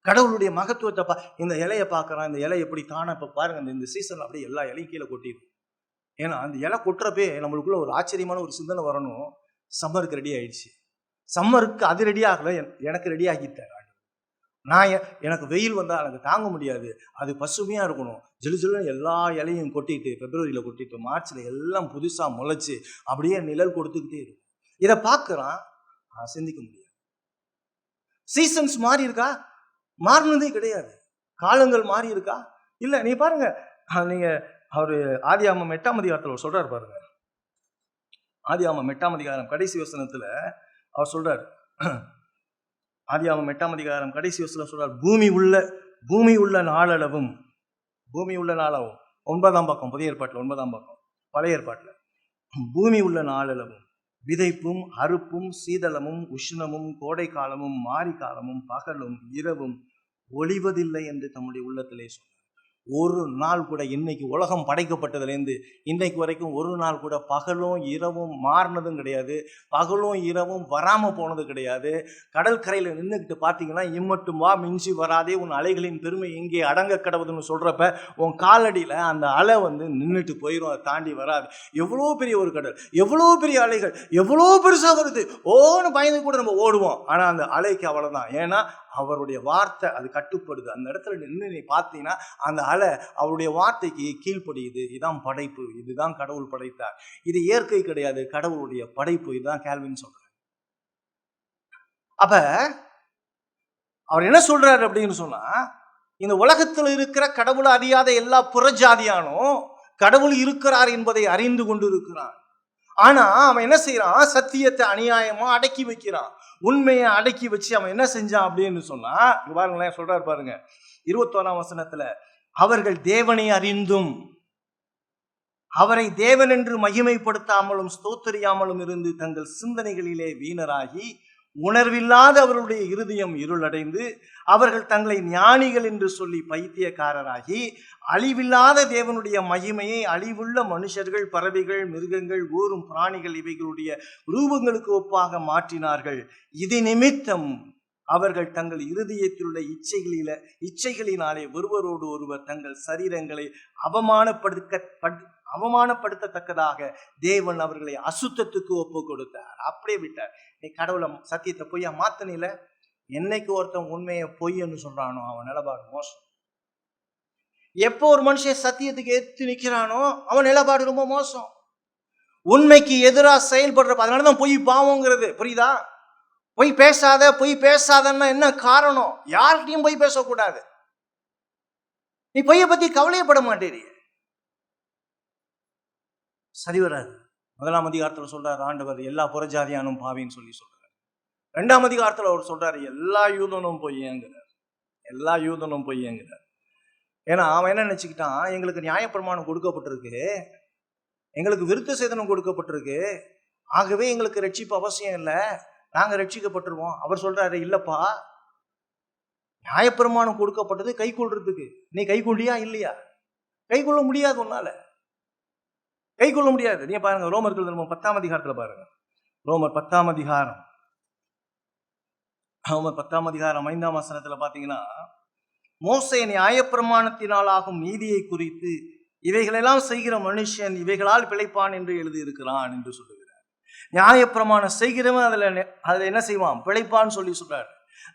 கடவுளுடைய மகத்துவத்தை இந்த இலையை பார்க்குறான், இந்த இலை எப்படி தானே. இப்போ பாருங்க, இந்த சீசன்ல அப்படியே எல்லா இலையும் கீழே கொட்டிடும். ஏன்னா அந்த இலை கொட்டுறப்பே நம்மளுக்குள்ள ஒரு ஆச்சரியமான ஒரு சிந்தனை வரணும். சம்மருக்கு ரெடி ஆயிடுச்சு, சம்மருக்கு அது ரெடி ஆகலை, எனக்கு ரெடி ஆகிட்டார். எனக்கு வெயில் வந்தால் எனக்கு தாங்க முடியாது, அது பசுமையாக இருக்கணும், ஜிலுஜிலுன்னு எல்லா இலையும் கொட்டிட்டு, பிப்ரவரியில் கொட்டிட்டு, மார்ச்சில் எல்லாம் புதுசாக முளைச்சி அப்படியே நிழல் கொடுத்துக்கிட்டே இருக்கும். இதை பார்க்குறான், சிந்திக்க முடியாது. சீசன்ஸ் மாறி இருக்கா? மாறினதே கிடையாது. காலங்கள் மாறி இருக்கா? இல்லை. நீ பாருங்க, நீங்க அவரு ஆதியாகமம் 8ஆம் அதிகாரத்தில் சொல்றாரு பாருங்க. ஆதியாகமம் 8ஆம் அதிகாரம் கடைசி வசனத்துல அவர் சொல்றாரு. ஆதியாகமம் 8ஆம் அதிகாரம் கடைசி வசனம் சொல்றார், பூமி உள்ள நாளளவும் 9ஆம் பக்கம், புதிய ஏற்பாட்டில் 9ஆம் பக்கம், பழைய ஏற்பாட்டில், பூமி உள்ள நாளளவும் விதைப்பும் அறுப்பும் சீதளமும் உஷ்ணமும் கோடை காலமும் மாரி காலமும் பகலும் இரவும் ஒளிவதில்லை என்று தம்முடைய உள்ளத்திலே சொன்னார். ஒரு நாள் கூட இன்னைக்கு உலகம் படைக்கப்பட்டதுலேருந்து இன்னைக்கு வரைக்கும் ஒரு நாள் கூட பகலும் இரவும் மாறினதும் கிடையாது, பகலும் இரவும் வராமல் போனது கிடையாது. கடற்கரையில் நின்றுக்கிட்டு பார்த்தீங்கன்னா இம்மட்டும் வா மிஞ்சி வராதே உன் அலைகளின் பெருமை எங்கே அடங்க கடவுதுன்னு சொல்கிறப்ப உன் காலடியில் அந்த அலை நின்றுட்டு போயிடும், அதை தாண்டி வராது. எவ்வளோ பெரிய ஒரு கடல், எவ்வளோ பெரிய அலைகள், எவ்வளோ பெருசாக வருது, ஓன்னு பயந்து கூட நம்ம ஓடுவோம். ஆனால் அந்த அலைக்கு அவ்வளோதான். ஏன்னா அவருடைய வார்த்தை அது கட்டுப்படுது. அந்த இடத்துல நின்று நீ பார்த்தீங்கன்னா அந்த அலை அவருடைய வார்த்தைக்கு கீழ்ப்படியுது. இதுதான் படைப்பு, இதுதான் கடவுள் படைத்தார். இது இயற்கை கிடையாது, கடவுளுடைய படைப்பு. இதுதான் கால்வின் சொல்றார். அப்ப அவர் என்ன சொல்றாரு அப்படின்னு சொன்னா, இந்த உலகத்தில் இருக்கிற கடவுளை அறியாத எல்லா புறஜாதியானும் கடவுள் இருக்கிறார் என்பதை அறிந்து கொண்டு இருக்கிறான். ஆனா அவன் என்ன செய்யறான், சத்தியத்தை அநியாயமா அடக்கி வைக்கிறான், உண்மையை அடக்கி வச்சு அவன் என்ன செஞ்சான் அப்படின்னு சொன்னா, பாருங்களேன் சொல்றாரு பாருங்க 21ஆம் வசனத்துல, அவர்கள் தேவனை அறிந்தும் அவரை தேவன் என்று மகிமைப்படுத்தாமலும் ஸ்தோத்தரியாமலும் இருந்து தங்கள் சிந்தனைகளிலே வீணராகி உணர்வில்லாத அவர்களுடைய இருதயம் இருளடைந்து அவர்கள் தங்களை ஞானிகள் என்று சொல்லி பைத்தியக்காரராகி அழிவில்லாத தேவனுடைய மகிமையை அழிவுள்ள மனுஷர்கள், பறவைகள், மிருகங்கள், ஊரும் பிராணிகள் இவைகளுடைய ரூபங்களுக்கு ஒப்பாக மாற்றினார்கள். இது நிமித்தம் அவர்கள் தங்கள் இருதயத்தில் உள்ள இச்சைகளினாலே ஒருவரோடு ஒருவர் தங்கள் சரீரங்களை அவமானப்படுத்தத்தக்கதாக தேவன் அவர்களை அசுத்தத்துக்கு ஒப்பு கொடுத்தார். அப்படியே விட்டார். நீ கடவுளை சத்தியத்தை பொய்யா மாத்தனில, என்னைக்கு ஒருத்தன் உண்மையை பொய்ன்னு சொல்றானோ அவன் நிலப்பாடு மோசம். எப்போ ஒரு மனுஷன் சத்தியத்துக்கு எத்து நிக்கிறானோ அவன் நிலப்பாடு ரொம்ப மோசம். உண்மைக்கு எதிராக செயல்படுறப்ப, அதனாலதான் பொய் பாவங்கிறது, புரியுதா? பொய் பேசாதன்னா என்ன காரணம்? யார்கிட்டையும் பொய் பேசக்கூடாது. நீ பொய்யை பத்தி கவலையப்பட மாட்டேறிய, சரி வராது. 1ஆம் அதிகாரத்தில் சொல்றாரு ஆண்டவர் எல்லா புறஜாதியானும் பாவின்னு சொல்லி சொல்றாரு. 2ஆம் அதிகாரத்தில் அவர் சொல்றாரு எல்லா யூதனும் பொய்யங்கிறார், எல்லா யூதனும் பொய்யங்கிறார். ஏன்னா அவன் என்ன நினைச்சுக்கிட்டான், எங்களுக்கு நியாயப்பிரமாணம் கொடுக்கப்பட்டிருக்கு, எங்களுக்கு விருத்த சேதனம் கொடுக்கப்பட்டிருக்கு, ஆகவே எங்களுக்கு ரட்சிப்பு அவசியம் இல்லை, நாங்க ரட்சிக்கப்பட்டுருவோம். அவர் சொல்றாரு இல்லப்பா, நியாயப்பிரமாணம் கொடுக்கப்பட்டது கை கொள்றதுக்கு. நீ கை கொள்ளியா இல்லையா? கை கொள்ள முடியாது, உன்னால கை கொள்ள முடியாது. நீ பாருங்க ரோமர்கள் 10ஆம் அதிகாரத்துல பாருங்க, ரோமர் 10ஆம் அதிகாரம் 5ஆம் வசனத்துல பாத்தீங்கன்னா, மோசே நியாயப்பிரமாணத்தினால் ஆகும் நீதியை குறித்து இவைகளெல்லாம் செய்கிற மனுஷன் இவைகளால் பிழைப்பான் என்று எழுதியிருக்கிறான் என்று சொல்லுகிறார். நியாயப்பிரமாணம் செய்கிறவன் அதுல என்ன செய்வான், பிழைப்பான்னு சொல்லி சொல்றாரு.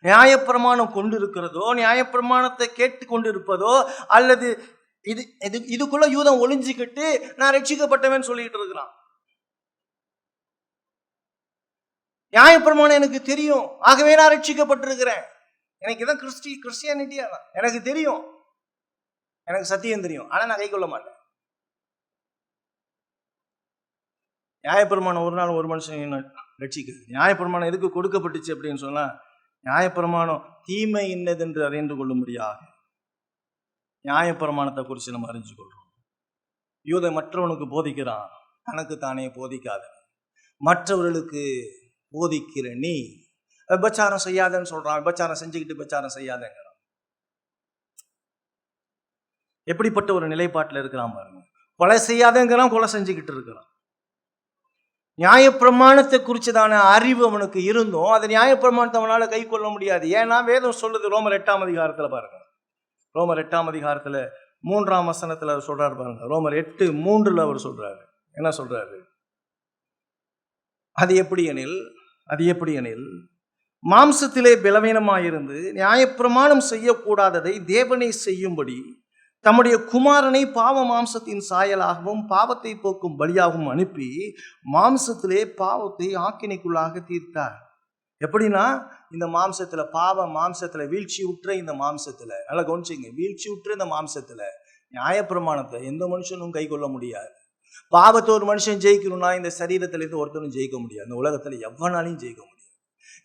நியாயப்பிரமாணம் கொண்டு இருக்கிறதோ, நியாயப்பிரமாணத்தை கேட்டு கொண்டு இருப்பதோ, அல்லது இதுக்குள்ள யூதம் ஒளிஞ்சுக்கிட்டு நான் ரட்சிக்கப்பட்டவன் சொல்லிட்டு இருக்கிறான். நியாயப்பிரமாணம் எனக்கு தெரியும், ஆகவே நான் ரட்சிக்கப்பட்டிருக்கிறேன், எனக்கு இதான் கிறிஸ்டியானிட்டியா தான், எனக்கு தெரியும், எனக்கு சத்தியம் தெரியும், ஆனா நான் கை கொள்ள மாட்டேன். நியாயப்பிரமாணம் ஒரு நாள் ஒரு மனுஷன் ரட்சிக்குது. நியாயப்பிரமாணம் எதுக்கு கொடுக்கப்பட்டுச்சு அப்படின்னு சொன்னா, நியாயப்பிரமாணம் தீமை இன்னதென்று அறிந்து கொள்ளும்படியாக நியாயப்பிரமாணத்தை குறித்து நம்ம அறிஞ்சு கொள்றோம். யூதை மற்றவனுக்கு போதிக்கிறான், தனக்கு தானே போதிக்காத, மற்றவர்களுக்கு போதிக்கிற நீ விபச்சாரம் செய்யாதன்னு சொல்றான், விபச்சாரம் செஞ்சுக்கிட்டு விபச்சாரம் செய்யாதங்கிறான். எப்படிப்பட்ட ஒரு நிலைப்பாட்டில் இருக்கிறான் பாருங்க. கொலை செய்யாதங்கிறான், கொலை செஞ்சுக்கிட்டு இருக்கிறான். நியாயப்பிரமாணத்தை குறிச்சதான அறிவு அவனுக்கு இருந்தும் அதை நியாயப்பிரமாணத்தை அவனால கை கொள்ள முடியாது. ஏன்னா வேதம் சொல்லுது, ரோமர் 8ஆம் அதிகாரத்துல பாருங்க, ரோமர் 8ஆம் அதிகாரத்துல 3ஆம் வசனத்துல அவர் சொல்றாரு பாருங்க, ரோமர் 8:3 அவர் சொல்றாரு, என்ன சொல்றாரு, அது எப்படி எனில் மாம்சத்திலே பலவீனமாயிருந்து நியாயப்பிரமாணம் செய்யக்கூடாததை தேவனை செய்யும்படி தம்முடைய குமாரனை பாவ மாம்சத்தின் சாயலாகவும் பாவத்தை போக்கும் பலியாகவும் அனுப்பி மாம்சத்திலே பாவத்தை ஆக்கினைக்குள்ளாக தீர்த்தார். எப்படின்னா, இந்த மாம்சத்துல மாம்சத்துல வீழ்ச்சி உற்ற இந்த மாம்சத்துல, நல்லா கவனிச்சிங்க, வீழ்ச்சி உற்ற இந்த மாம்சத்துல நியாயப்பிரமாணத்தை எந்த மனுஷனும் கை கொள்ள முடியாது. பாவத்தை ஒரு மனுஷன் ஜெயிக்கணும்னா இந்த சரீரத்துல இருந்து ஒருத்தனும் ஜெயிக்க முடியாது. இந்த உலகத்துல எவனாலையும் ஜெயிக்க முடியாது.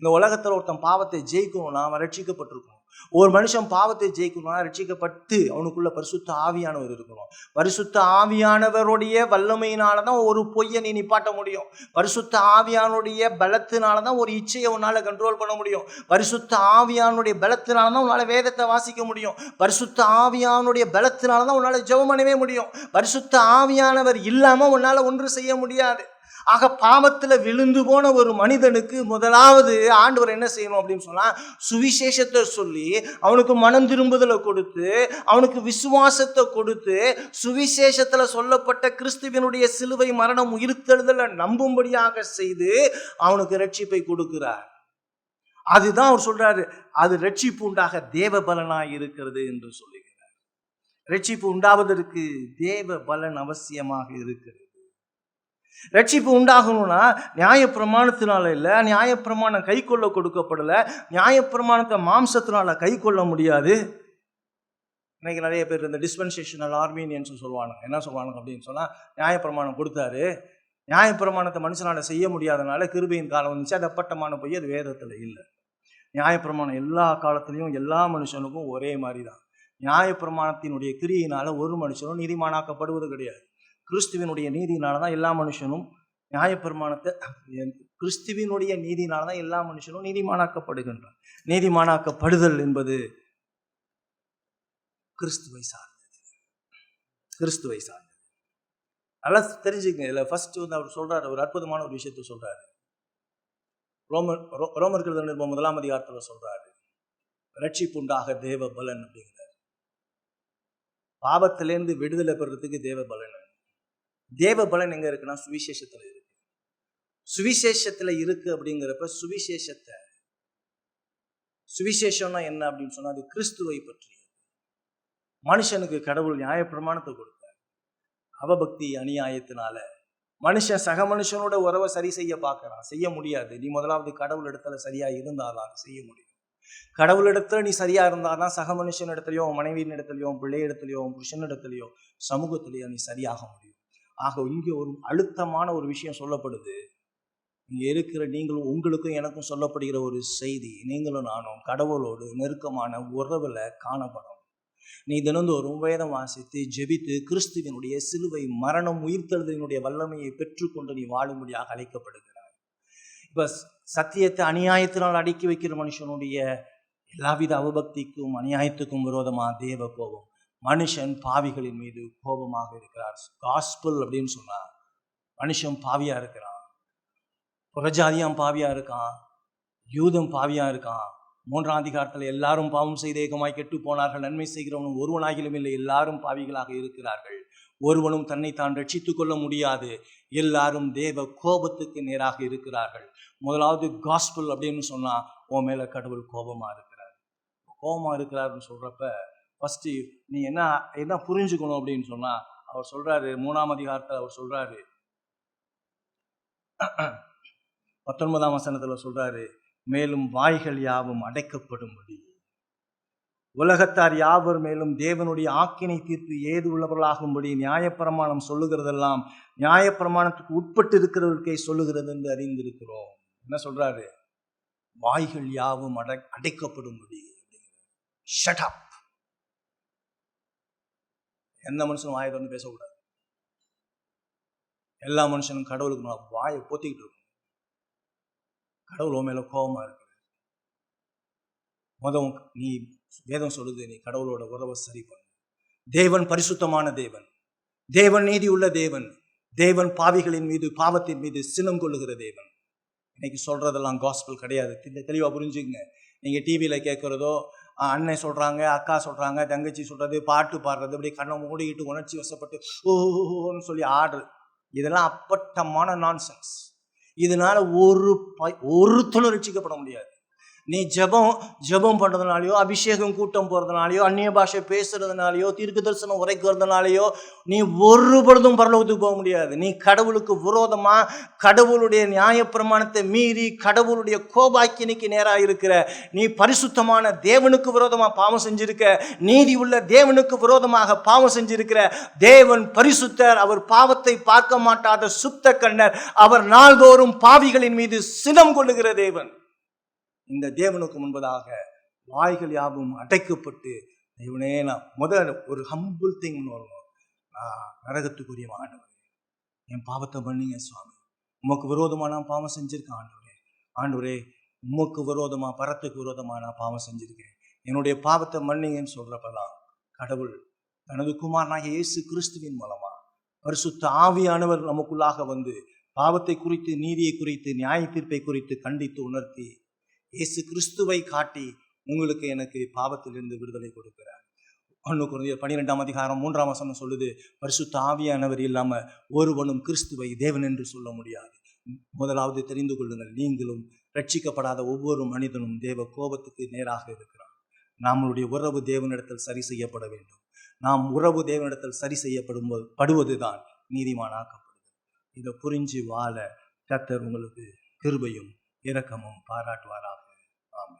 இந்த உலகத்துல ஒருத்தன் பாவத்தை ஜெயிக்கணும்னா அவன் ரட்சிக்கப்பட்டிருக்கணும். ஒரு மனுஷன் பாவத்தை ஜெயிக்கணும்னா ரட்சிக்கப்பட்டு அவனுக்குள்ள பரிசுத்த ஆவியானவர் இருக்கணும். பரிசுத்த ஆவியானவருடைய வல்லமையினாலதான் ஒரு பொய்யை நீ நிப்பாட்ட முடியும். பரிசுத்த ஆவியானுடைய பலத்தினாலதான் ஒரு இச்சையை உன்னால கண்ட்ரோல் பண்ண முடியும். பரிசுத்த ஆவியானுடைய பலத்தினாலதான் உன்னால வேதத்தை வாசிக்க முடியும். பரிசுத்த ஆவியானுடைய பலத்தினாலதான் உன்னால ஜெபம் பண்ணவே முடியும். பரிசுத்த ஆவியானவர் இல்லாம உன்னால ஒன்று செய்ய முடியாது. ஆக பாவத்துல விழுந்து போன ஒரு மனிதனுக்கு முதலாவது ஆண்டவர் என்ன செய்யணும் அப்படின்னு சொன்னா, சுவிசேஷத்தை சொல்லி அவனுக்கு மனம் திரும்புதலை கொடுத்து, அவனுக்கு விசுவாசத்தை கொடுத்து, சுவிசேஷத்துல சொல்லப்பட்ட கிறிஸ்துவினுடைய சிலுவை மரணம் உயிர்த்தெழுதலை நம்பும்படியாக செய்து அவனுக்கு ரட்சிப்பை கொடுக்கிறார். அதுதான் அவர் சொல்றாரு, அது ரட்சிப்பு உண்டாக தேவ பலனாய் இருக்கிறது என்று சொல்லுகிறார். ரட்சிப்பு உண்டாவதற்கு தேவ பலன் அவசியமாக இருக்கிறது. ரட்சிப்பு உண்டாகணும்னா நியாயப்பிரமாணத்தினால இல்லை, நியாயப்பிரமாணம் கை கொள்ள கொடுக்கப்படலை, நியாயப்பிரமாணத்தை மாம்சத்தினால கை கொள்ள முடியாது. இன்னைக்கு நிறைய பேர் இந்த டிஸ்பென்சேஷனல் ஆர்மீனியன்ஸ் சொல்லுவாங்க. என்ன சொல்லுவாங்க அப்படின்னு சொன்னால், நியாயப்பிரமாணம் கொடுத்தாரு, நியாயப்பிரமாணத்தை மனுஷனால செய்ய முடியாதனால கிருபையின் காலம் வந்துச்சு, அது அப்பட்டமான போய் அது வேதத்தில் இல்லை. நியாயப்பிரமாணம் எல்லா காலத்திலையும் எல்லா மனுஷனுக்கும் ஒரே மாதிரி தான். நியாயப்பிரமாணத்தினுடைய கிரியினால ஒரு மனுஷனும் நீதிமானாக்கப்படுவது கிடையாது. கிறிஸ்துவினுடைய நீதியினால்தான் எல்லா மனுஷனும் நியாயப்பிரமாணத்தை கிறிஸ்துவினுடைய நீதியினால்தான் எல்லா மனுஷனும் நீதிமானாக்கப்படுகின்றான். நீதிமானாக்கப்படுதல் என்பது கிறிஸ்துவை சார்ந்தது. கிறிஸ்துவை சார்ந்தது. நல்லா தெரிஞ்சுக்கங்க. இதுல ஃபர்ஸ்ட் வந்து அவர் சொல்றாரு, ஒரு அற்புதமான ஒரு விஷயத்தை சொல்றாரு. ரோமர்கள் நிருபம் 1ஆம் அதிகாரத்துல சொல்றாரு, ரட்சிப்புண்டாக தேவ பலன் அப்படிங்கிறார். பாவத்திலேருந்து விடுதலை பெறறதுக்கு தேவ பலன். தேவ பலன் எங்க இருக்குன்னா சுவிசேஷத்துல இருக்கு. சுவிசேஷத்துல இருக்கு அப்படிங்கிறப்ப சுவிசேஷம்னா என்ன அப்படின்னு சொன்னா, அது கிறிஸ்துவை பற்றி. மனுஷனுக்கு கடவுள் நியாயப்பிரமாணத்தை கொடுத்தார். அவபக்தி அநியாயத்தினால மனுஷன் சக மனுஷனோட உறவை சரி செய்ய பார்க்கறான், செய்ய முடியாது. நீ முதலாவது கடவுள் இடத்துல சரியா இருந்தாதான் செய்ய முடியும். கடவுள் இடத்துல நீ சரியா இருந்தாதான் சக மனுஷன் இடத்துலயோ, மனைவியின் இடத்துலயோ, பிள்ளை இடத்துலயோ, புருஷன் இடத்துலயோ, சமூகத்திலேயோ நீ சரியாக முடியும். ஆக இங்கே ஒரு அழுத்தமான ஒரு விஷயம் சொல்லப்படுது. இங்கே இருக்கிற நீங்களும் உங்களுக்கும் எனக்கும் சொல்லப்படுகிற ஒரு செய்தி, நீங்களும் நானும் கடவுளோடு நெருக்கமான உறவுல காணப்படும். நீ தினந்தோறும் வேதம் வாசித்து ஜெபித்து கிறிஸ்துவினுடைய சிலுவை மரணம் உயிர்த்தெழுதலினுடைய வல்லமையை பெற்றுக்கொண்டு நீ வாழும்படியாக அழைக்கப்படுகிறாய். இப்ப சத்தியத்தை அநியாயத்தினால் அடுக்கி வைக்கிற மனுஷனுடைய எல்லாவித அவபக்திக்கும் அநியாயத்துக்கும் விரோதமா தேவ கோபம். மனுஷன் பாவிகளின் மீது கோபமாக இருக்கிறார். காஸ்பல் அப்படின்னு சொன்னா மனுஷன் பாவியா இருக்கிறான், புறஜாதியான் பாவியா இருக்கான், யூதம் பாவியா இருக்கான். 3ஆம் அதிகாரத்துல எல்லாரும் பாவம் செய்து ஏகமாய் கெட்டு போனார்கள், நன்மை செய்கிறவனும் ஒருவனாகிலும் இல்லை, எல்லாரும் பாவிகளாக இருக்கிறார்கள், ஒருவனும் தன்னைத்தான் ரட்சித்துக் கொள்ள முடியாது, எல்லாரும் தேவ கோபத்துக்கு நேராக இருக்கிறார்கள். முதலாவது காஸ்பல் அப்படின்னு சொன்னா உன் மேல கடவுள் கோபமா இருக்கிறார். கோபமா இருக்கிறாருன்னு சொல்றப்ப ஃபர்ஸ்ட் நீ என்ன புரிஞ்சுக்கணும் அப்படின்னு சொன்னா, அவர் சொல்றாரு 3ஆம் அதிகாரத்தில் அவர் சொல்றாரு 19ஆம் வசனத்துல சொல்றாரு, மேலும் வாய்கள் யாவும் அடைக்கப்படும்படி உலகத்தார் யாவர் மேலும் தேவனுடைய ஆக்கினை தீர்ப்பு ஏது உள்ளவர்களாகும்படி நியாயப்பிரமாணம் சொல்லுகிறதெல்லாம் நியாயப்பிரமாணத்துக்கு உட்பட்டு இருக்கிறவர்களுக்கே சொல்லுகிறது என்று அறிந்திருக்கிறோம். என்ன சொல்றாரு? வாய்கள் யாவும் அடைக்கப்படும்படி. Shut up. எந்த மனுஷனும் வாயை திறந்து பேசக்கூடாது. எல்லா மனுஷனும் கடவுளுக்கு வாயை போத்திக்கிட்டு இருக்கும். கடவுள் மேல கோபமா இருக்கு. நீ வேதம் சொல்லுது, நீ கடவுளோட உறவை சரி பண்ணு. தேவன் பரிசுத்தமான தேவன், தேவன் நீதி உள்ள தேவன், தேவன் பாவிகளின் மீது பாவத்தின் மீது சினம் கொள்ளுகிற தேவன். இன்னைக்கு சொல்றதெல்லாம் காஸ்பல் கிடையாது. தெளிவா புரிஞ்சுங்க. நீங்க டிவியில கேட்கறதோ, அண்ணன் சொல்றாங்க, அக்கா சொல்றாங்க, தங்கச்சி சொல்றது, பாட்டு பாடுறது, இப்படி கண்ணை மூடிக்கிட்டு உணர்ச்சி வசப்பட்டு ஓன்னு சொல்லி ஆடுறது, இதெல்லாம் அப்பட்டமான நான்சென்ஸ். இதனால ஒருத்தனும் ரட்சிக்கப்பட முடியாது. நீ ஜெபம் பண்றதுனாலயோ, அபிஷேகம் கூட்டம் போறதுனாலயோ, அந்நிய பாஷை பேசுறதுனாலயோ, தீர்க்க தரிசனம் உரைக்கிறதுனாலயோ நீ ஒரு பொழுதும் பரலோகத்துக்கு போக முடியாது. நீ கடவுளுக்கு விரோதமா, கடவுளுடைய நியாயப்பிரமாணத்தை மீறி, கடவுளுடைய கோபாக்கினிக்கு நேராக இருக்கிற, நீ பரிசுத்தமான தேவனுக்கு விரோதமா பாவம் செஞ்சிருக்க, நீதி உள்ள தேவனுக்கு விரோதமாக பாவம் செஞ்சிருக்கிற. தேவன் பரிசுத்தர், அவர் பாவத்தை பார்க்க மாட்டாத சுத்த கண்ணர், அவர் நாள்தோறும் பாவிகளின் மீது சினம் கொள்ளுகிற தேவன். இந்த தேவனுக்கு முன்பதாக வாய்கள் யாவும் அடைக்கப்பட்டு இவனே நான் முதல் ஒரு ஹம்பிள் திங் வரணும். நான் நரகத்துக்குரிய ஆண்டவரே, என் பாவத்தை மன்னிங்க சுவாமி. உமக்கு விரோதமா நான் பாவம் செஞ்சிருக்கேன் ஆண்டவரே. ஆண்டவரே, உமக்கு விரோதமா, பரத்துக்கு விரோதமா நான் பாவம் செஞ்சிருக்கேன், என்னுடைய பாவத்தை மன்னிங்கன்னு சொல்றப்பதான் கடவுள் தனது குமாரனாகிய இயேசு கிறிஸ்துவின் மூலமா பரிசுத்த ஆவியானவர் நமக்குள்ளாக வந்து பாவத்தை குறித்து, நீதியை குறித்து, நியாய தீர்ப்பை குறித்து கண்டித்து உணர்த்தி இயேசு கிறிஸ்துவை காட்டி உங்களுக்கு எனக்கு பாவத்திலிருந்து விடுதலை கொடுக்கிறார். 1 கொரிந்தியர் 12:3 சொல்லுது, பரிசுத்த ஆவியானவர் இல்லாம ஒருவனும் கிறிஸ்துவை தேவன் என்று சொல்ல முடியாது. முதலாவது தெரிந்து கொள்ளுங்கள், நீங்களும் ரட்சிக்கப்படாத ஒவ்வொரு மனிதனும் தேவ கோபத்துக்கு நேராக இருக்கிறார். நம்மளுடைய உறவு தேவனிடத்தில் சரி செய்யப்பட வேண்டும். நாம் உறவு தேவனிடத்தில் சரி செய்யப்படுவதுதான் நீதிமானாக்கப்படுது. இதை புரிஞ்சு வாழ கர்த்தர் உங்களுக்கு கிருபையும் இரக்கமும் பாராட்டுவாராக. ஆமென்.